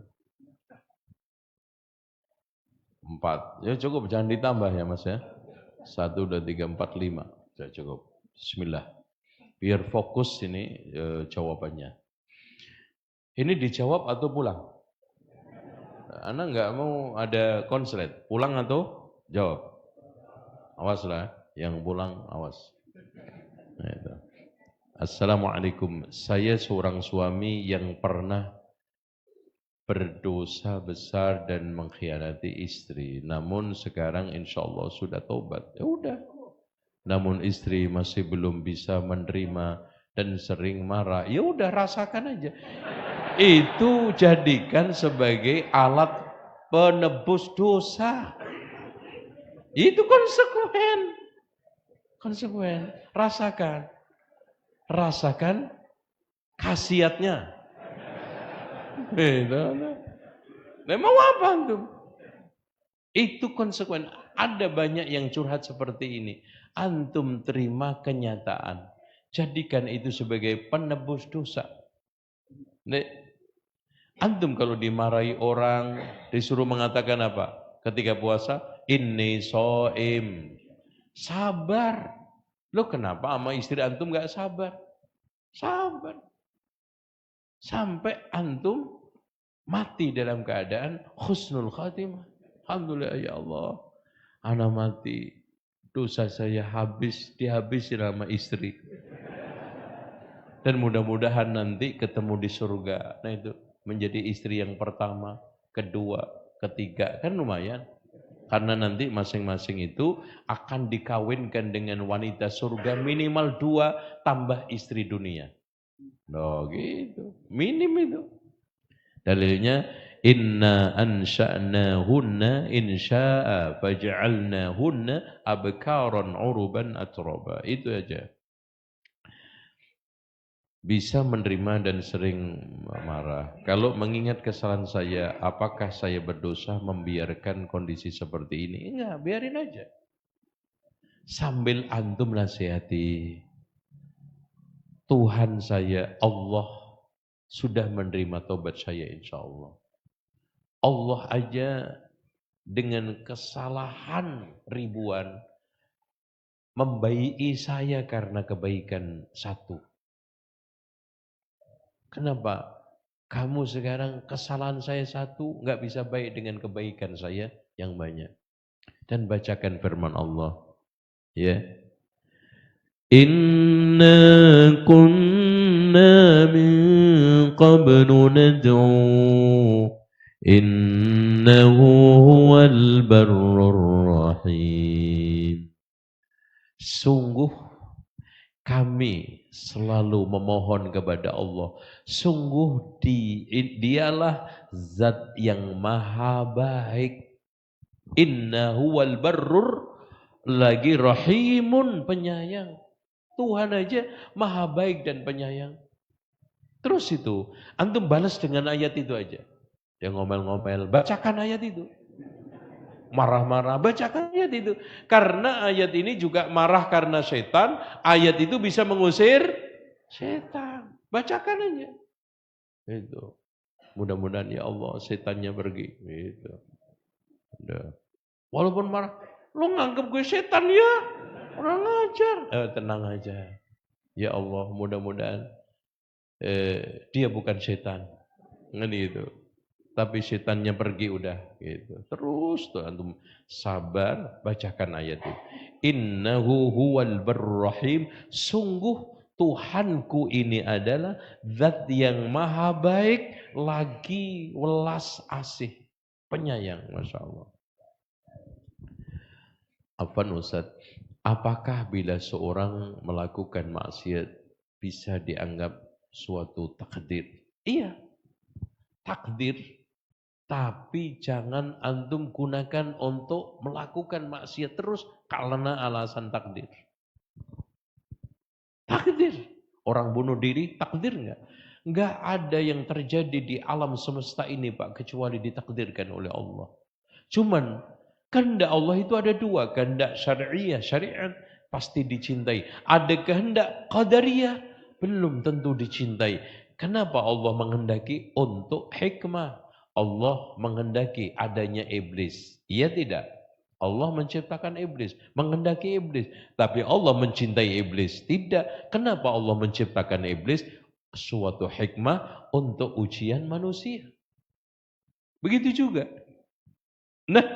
4. Ya cukup, jangan ditambah ya Mas ya. 1, 2, 3, 4, 5. Sudah cukup. Bismillah. Biar fokus ini jawabannya. Ini dijawab atau pulang? Anda nggak mau ada konslet. Pulang atau jawab? Awas lah. Yang pulang awas. Nah, itu. Assalamualaikum. Saya seorang suami yang pernah berdosa besar dan mengkhianati istri. Namun sekarang insya Allah sudah tobat. Ya udah. Namun istri masih belum bisa menerima dan sering marah. Ya udah rasakan aja. Itu jadikan sebagai alat penebus dosa. Itu konsekuen. Konsekuen. Rasakan. Rasakan khasiatnya. Nah, mau apa antum? Itu konsekuen. Ada banyak yang curhat seperti ini. Antum terima kenyataan. Jadikan itu sebagai penebus dosa. Antum kalau dimarahi orang, disuruh mengatakan apa? Ketika puasa, inni shaim. Sabar. Lo kenapa sama istri antum gak sabar? Sabar. Sampai antum mati dalam keadaan husnul khatimah. Alhamdulillah ya Allah. Ana mati. Dosa saya dihabisi sama istri. Dan mudah-mudahan nanti ketemu di surga. Nah itu menjadi istri yang pertama, kedua, ketiga. Kan lumayan. Karena nanti masing-masing itu akan dikawinkan dengan wanita surga minimal 2 tambah istri dunia. Loh gitu. Minim itu. Dalilnya inna ansha'nahunna insya'a faj'alnahunna abkaran uruban atraba. Itu aja. Bisa menerima dan sering marah. Kalau mengingat kesalahan saya, apakah saya berdosa membiarkan kondisi seperti ini? Enggak, biarin aja. Sambil antum nasihati. Tuhan saya, Allah sudah menerima tobat saya insya Allah. Allah aja dengan kesalahan ribuan membaiki saya karena kebaikan satu. Kenapa? Kamu sekarang kesalahan saya satu, nggak bisa baik dengan kebaikan saya yang banyak. Dan bacakan firman Allah. Ya. Inna kunna min qablu nad'u innahu huwal barrur rahim. Sungguh kami selalu memohon kepada Allah. Sungguh dialah zat yang maha baik. Innahu wal barrur, lagi rahimun, penyayang. Tuhan aja maha baik dan penyayang. Terus itu, antum balas dengan ayat itu aja. Dia ngomel-ngomel, bacakan ayat itu. Marah-marah, bacakan ayat itu. Karena ayat ini juga marah karena setan, ayat itu bisa mengusir setan. Bacakan aja. Itu. Mudah-mudahan ya Allah setannya pergi. Itu. Udah. Walaupun marah, lo nganggep gue setan ya? Orang ajar. Tenang aja. Ya Allah, mudah-mudahan dia bukan setan. Gitu. Tapi setannya pergi udah gitu. Terus tuh antum sabar bacakan ayat itu. Innahu huwal barrahim, sungguh Tuhanku ini adalah zat yang maha baik lagi welas asih, penyayang, Masya Allah. Apa Ustaz? Apakah bila seorang melakukan maksiat bisa dianggap suatu takdir? Iya, takdir. Tapi jangan antum gunakan untuk melakukan maksiat terus karena alasan takdir. Takdir. Orang bunuh diri, takdir enggak? Enggak ada yang terjadi di alam semesta ini Pak, kecuali ditakdirkan oleh Allah. Cuman, kehendak Allah itu ada dua. Kehendak syariah, syariat pasti dicintai. Ada kehendak qadariyah, belum tentu dicintai. Kenapa Allah menghendaki? Untuk hikmah. Allah menghendaki adanya iblis. Iya tidak? Allah menciptakan iblis, menghendaki iblis. Tapi Allah mencintai iblis. Tidak. Kenapa Allah menciptakan iblis? Suatu hikmah untuk ujian manusia. Begitu juga. Nah,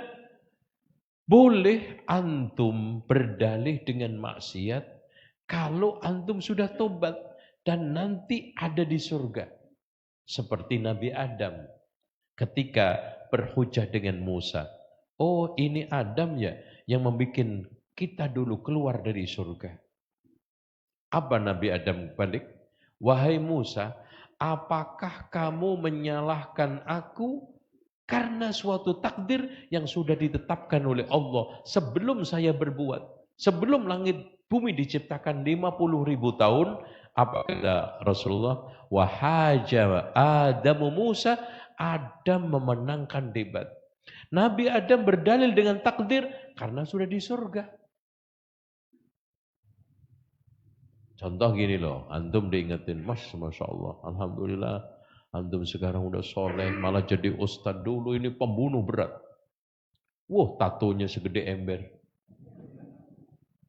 boleh antum berdalih dengan maksiat kalau antum sudah tobat dan nanti ada di surga. Seperti Nabi Adam. Ketika berhujah dengan Musa. Oh ini Adam ya yang membuat kita dulu keluar dari surga. Apa Nabi Adam balik? Wahai Musa, apakah kamu menyalahkan aku karena suatu takdir yang sudah ditetapkan oleh Allah sebelum saya berbuat? Sebelum langit bumi diciptakan 50.000 tahun, apa kata Rasulullah? Wahaja Adamu Musa, Adam memenangkan debat. Nabi Adam berdalil dengan takdir karena sudah di surga. Contoh gini loh, antum diingetin, Masya Allah, Alhamdulillah, antum sekarang udah soleh, malah jadi ustadz, dulu ini pembunuh berat. Wah, tatonya segede ember.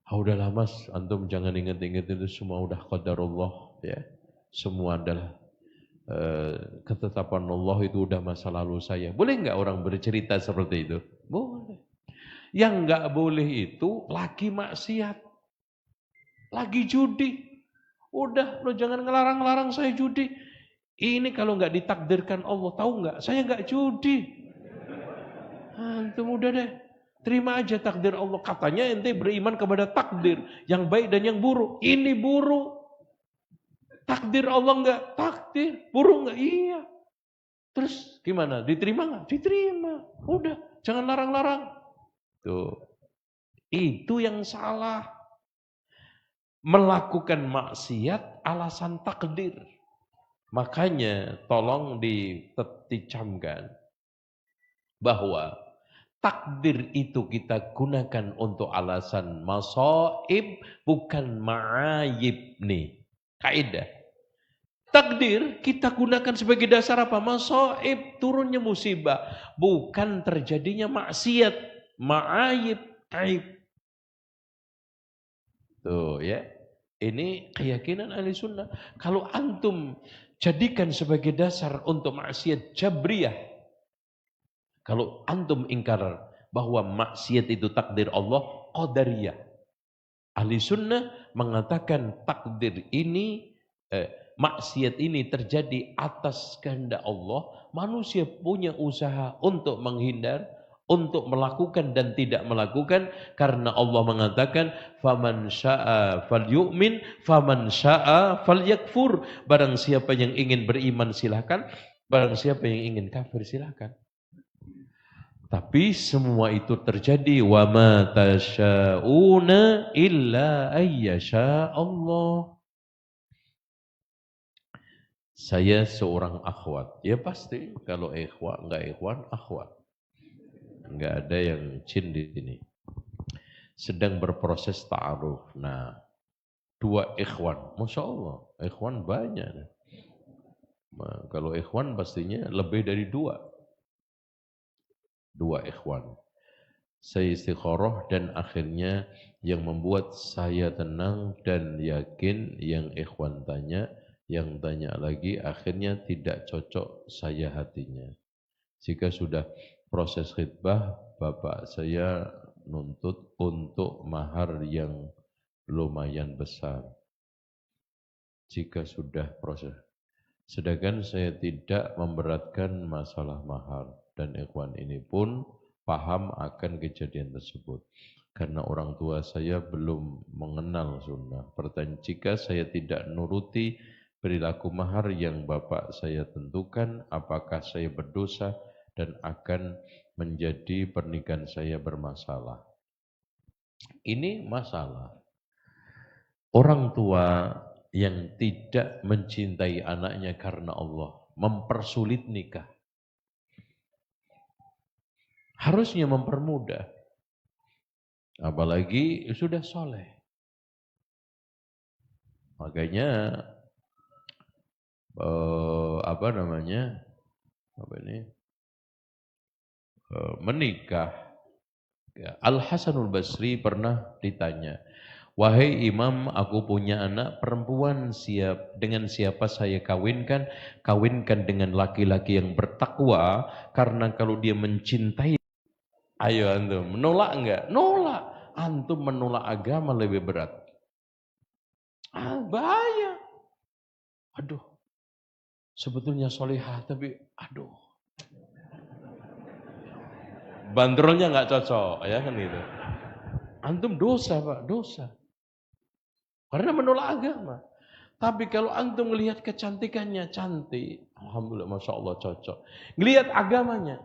Udahlah mas, antum jangan inget-inget itu semua udah qadarullah ya. Semua adalah ketetapan Allah, itu udah masa lalu saya. Boleh nggak orang bercerita seperti itu? Boleh. Yang nggak boleh itu lagi maksiat, lagi judi. Udah, lo jangan ngelarang-larang saya judi. Ini kalau nggak ditakdirkan Allah, tahu nggak? Saya nggak judi. Antum udah deh, terima aja takdir Allah. Katanya ente beriman kepada takdir yang baik dan yang buruk. Ini buruk. Takdir Allah enggak? Takdir. Buruk enggak? Iya. Terus gimana? Diterima enggak? Diterima. Udah, jangan larang-larang. Tuh. Itu yang salah. Melakukan maksiat alasan takdir. Makanya tolong diticamkan bahwa takdir itu kita gunakan untuk alasan masaib, bukan ma'ayib nih. Kaidah. Takdir kita gunakan sebagai dasar apa? Masaib, turunnya musibah. Bukan terjadinya maksiat, ma'ayib, aib. Tuh ya. Ini keyakinan ahli sunnah. Kalau antum jadikan sebagai dasar untuk maksiat jabriyah. Kalau antum ingkar bahwa maksiat itu takdir Allah, qadariyah. Ahli sunnah mengatakan takdir ini, maksiat ini terjadi atas kehendak Allah. Manusia punya usaha untuk menghindar, untuk melakukan dan tidak melakukan, karena Allah mengatakan faman syaa falyu'min faman syaa falyakfur. Barang siapa yang ingin beriman silakan, barang siapa yang ingin kafir silakan. Tapi semua itu terjadi wa ma tasya'una illa ayyasha Allah. Saya seorang akhwat. Ya pasti kalau ikhwan, enggak ikhwan, akhwat. Enggak ada yang jin di sini. Sedang berproses ta'aruf. Nah, 2 ikhwan. Masya Allah, ikhwan banyak. Nah, kalau ikhwan pastinya lebih dari 2 ikhwan. Saya istikharah dan akhirnya yang membuat saya tenang dan yakin yang ikhwan tanya, yang tanya lagi akhirnya tidak cocok saya hatinya. Jika sudah proses khitbah, bapak saya nuntut untuk mahar yang lumayan besar. Jika sudah proses. Sedangkan saya tidak memberatkan masalah mahar. Dan ikhwan ini pun paham akan kejadian tersebut. Karena orang tua saya belum mengenal sunnah. Pertanyaan, jika saya tidak nuruti perilaku mahar yang bapak saya tentukan, apakah saya berdosa dan akan menjadi pernikahan saya bermasalah? Ini masalah. Orang tua yang tidak mencintai anaknya karena Allah, mempersulit nikah. Harusnya mempermudah. Apalagi sudah soleh. Makanya menikah. Al-Hasanul Basri pernah ditanya, wahai imam, aku punya anak perempuan, dengan siapa saya kawinkan? Kawinkan dengan laki-laki yang bertakwa, karena kalau dia mencintai, ayo antum, menolak enggak? Nolak. Antum menolak agama lebih berat. Bahaya. Aduh, sebetulnya solihah, tapi aduh. Bandrolnya enggak cocok, ya kan itu. Antum dosa Pak, dosa. Karena menolak agama. Tapi kalau antum melihat kecantikannya, cantik. Alhamdulillah, Masya Allah cocok. Ngelihat agamanya,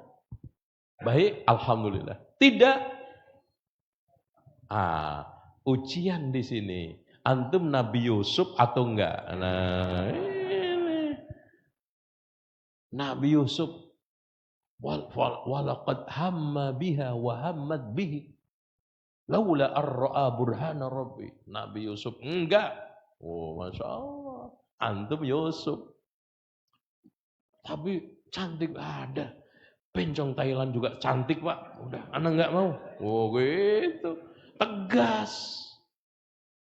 baik, Alhamdulillah. Tidak, ujian di sini. Antum Nabi Yusuf atau enggak? Nah, ini. Nabi Yusuf. Walaqad hamma biha wa hammat bihi. Laula ar-ra'a burhana rabbi. Nabi Yusuf enggak. Oh, Masya Allah. Antum Yusuf. Tapi cantik ada. Pencong Thailand juga cantik Pak. Udah, anak enggak mau. Oh gitu. Tegas.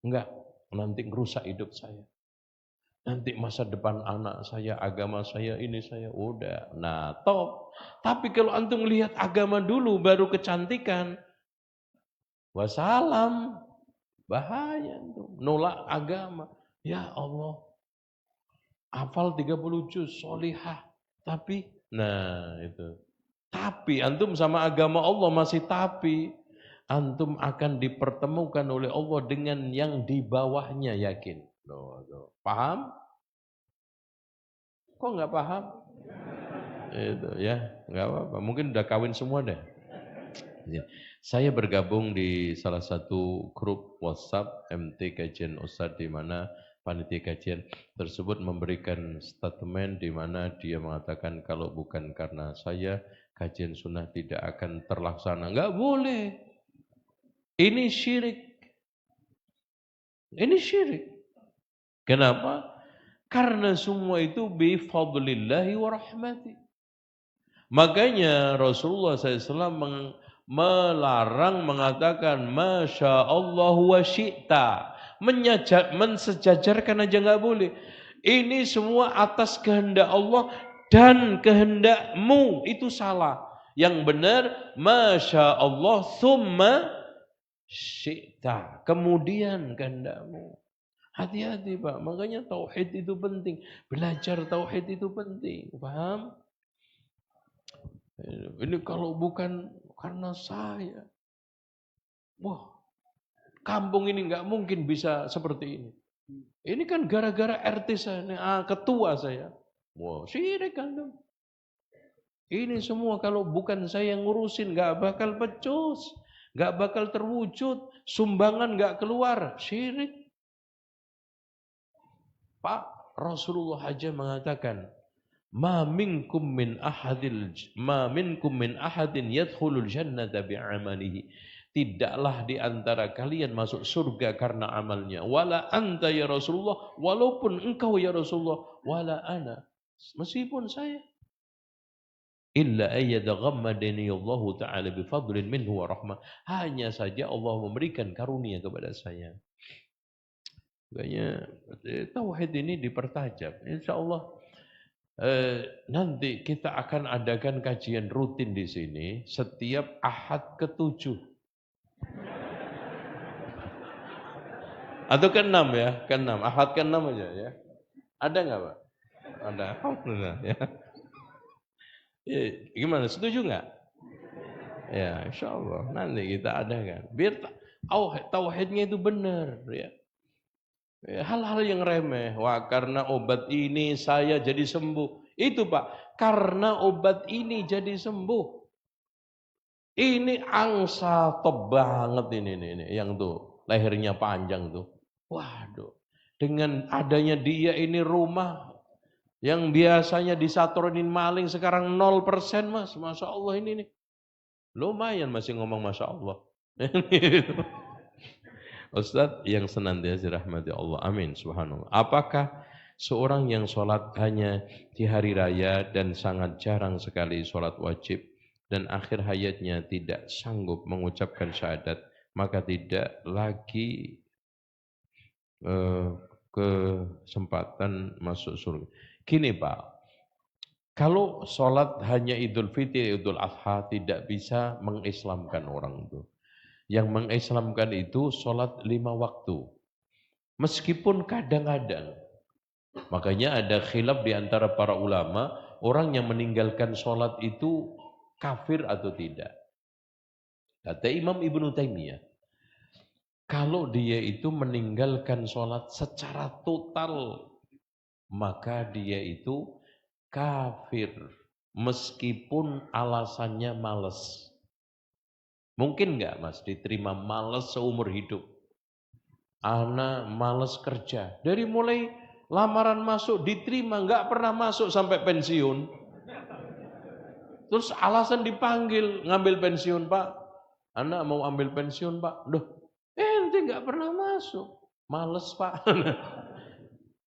Enggak. Nanti ngerusak hidup saya. Nanti masa depan anak saya, agama saya, ini saya. Udah. Nah top. Tapi kalau antum lihat agama dulu baru kecantikan. Wassalam. Bahaya tuh. Nolak agama. Ya Allah. Hafal 30 juz, solihah. Tapi, nah itu. Tapi, antum sama agama Allah masih tapi. Antum akan dipertemukan oleh Allah dengan yang di bawahnya, yakin. Loh. Paham? Kok nggak paham? Itu ya, nggak apa-apa. Mungkin udah kawin semua deh. Ya. Saya bergabung di salah satu grup WhatsApp MT Kajian Ustadz, di mana panitia kajian tersebut memberikan statement di mana dia mengatakan kalau bukan karena saya, kajian sunnah tidak akan terlaksana. Enggak boleh. Ini syirik. Ini syirik. Kenapa? Karena semua itu bi fadlillahi wa rahmati. Makanya Rasulullah SAW melarang, mengatakan Masya Allah wa syi'ta. Mensejajarkan aja nggak boleh. Ini semua atas kehendak Allah dan kehendakmu, itu salah. Yang benar, Masya Allah, thumma syi'ta. Kemudian kehendakmu. Hati-hati Pak, makanya tauhid itu penting. Belajar tauhid itu penting, paham? Ini kalau bukan karena saya, wah, kampung ini nggak mungkin bisa seperti ini. Ini kan gara-gara RT saya, ketua saya. Wah, syirik kan dong. Ini semua kalau bukan saya yang ngurusin, nggak bakal pecus, nggak bakal terwujud, sumbangan nggak keluar, syirik. Pak, Rasulullah aja mengatakan, ma minkum min ahadin yadkhulul jannata bi'amalihi. Tidaklah di antara kalian masuk surga karena amalnya. Wala anta ya Rasulullah, walaupun engkau ya Rasulullah, wala ana, meskipun saya. Illa ayyadaghammadani Allah Ta'ala bifadlin minhu wa rahmah. Hanya saja Allah memberikan karunia kepada saya. Makanya tauhid ini dipertajam. Insyaallah nanti kita akan adakan kajian rutin di sini setiap Ahad ke-7 atau ke-6 ya, ke-6, Ahad ke-6 aja ya. Ada enggak, Pak? Ada. Alhamdulillah ya. Gimana, setuju enggak? Ya, insyaallah nanti kita adakan. Biar tauhidnya itu benar ya. Hal-hal yang remeh, wah karena obat ini saya jadi sembuh. Itu Pak, karena obat ini jadi sembuh. Ini angsa top banget ini yang tuh lehernya panjang tuh. Waduh, dengan adanya dia ini rumah yang biasanya disatorin maling sekarang 0% Mas. Masya Allah ini nih. Lumayan masih ngomong Masya Allah. Ustadz yang senantiasa dirahmati Allah, amin, subhanallah. Apakah seorang yang sholat hanya di hari raya dan sangat jarang sekali sholat wajib dan akhir hayatnya tidak sanggup mengucapkan syahadat, maka tidak lagi kesempatan masuk surga? Gini Pak, kalau sholat hanya Idul Fitri, Idul Adha tidak bisa mengislamkan orang itu. Yang mengislamkan itu sholat 5 waktu. Meskipun kadang-kadang. Makanya ada khilaf di antara para ulama, orang yang meninggalkan sholat itu kafir atau tidak. Kata Imam Ibnu Taimiyah, kalau dia itu meninggalkan sholat secara total, maka dia itu kafir. Meskipun alasannya malas. Mungkin enggak Mas diterima malas seumur hidup? Ana malas kerja. Dari mulai lamaran masuk diterima, enggak pernah masuk sampai pensiun. Terus alasan dipanggil ngambil pensiun Pak. Ana mau ambil pensiun Pak. Duh, ente enggak pernah masuk. Males Pak.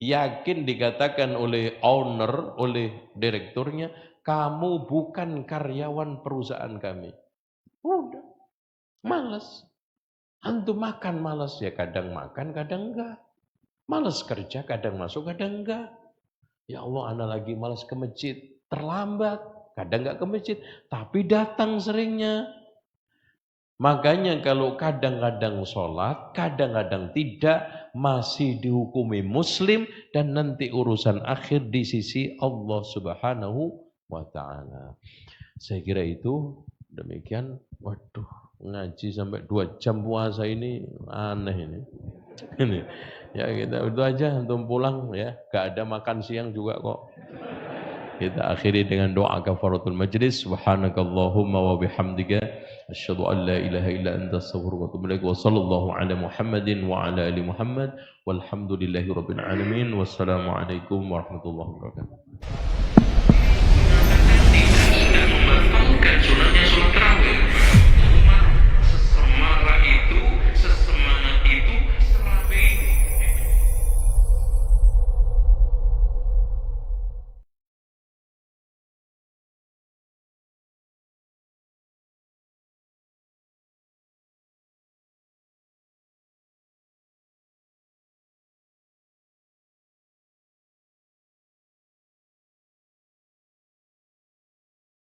Yakin dikatakan oleh owner, oleh direkturnya, kamu bukan karyawan perusahaan kami. Udah. Malas. Antum makan malas ya, kadang makan, kadang enggak. Malas kerja, kadang masuk, kadang enggak. Ya Allah, ana lagi malas ke masjid, terlambat, kadang enggak ke masjid, tapi datang seringnya. Makanya kalau kadang-kadang sholat, kadang-kadang tidak, masih dihukumi muslim dan nanti urusan akhir di sisi Allah Subhanahu wa Ta'ala. Saya kira itu demikian. Waduh, ngaji sampai 2 jam puasa ini aneh ini. Ini ya kita itu aja, antum pulang ya, gak ada makan siang juga kok. Kita akhiri dengan doa kafaratul majlis. Subhanakallahumma wa bihamdika asyhadu an la ilaha illa anta astaghfiruka wa atubu ilaik. Wa sallallahu ala Muhammadin wa ala ali Muhammad walhamdulillahi rabbil alamin. Wassalamu alaikum warahmatullahi wabarakatuh.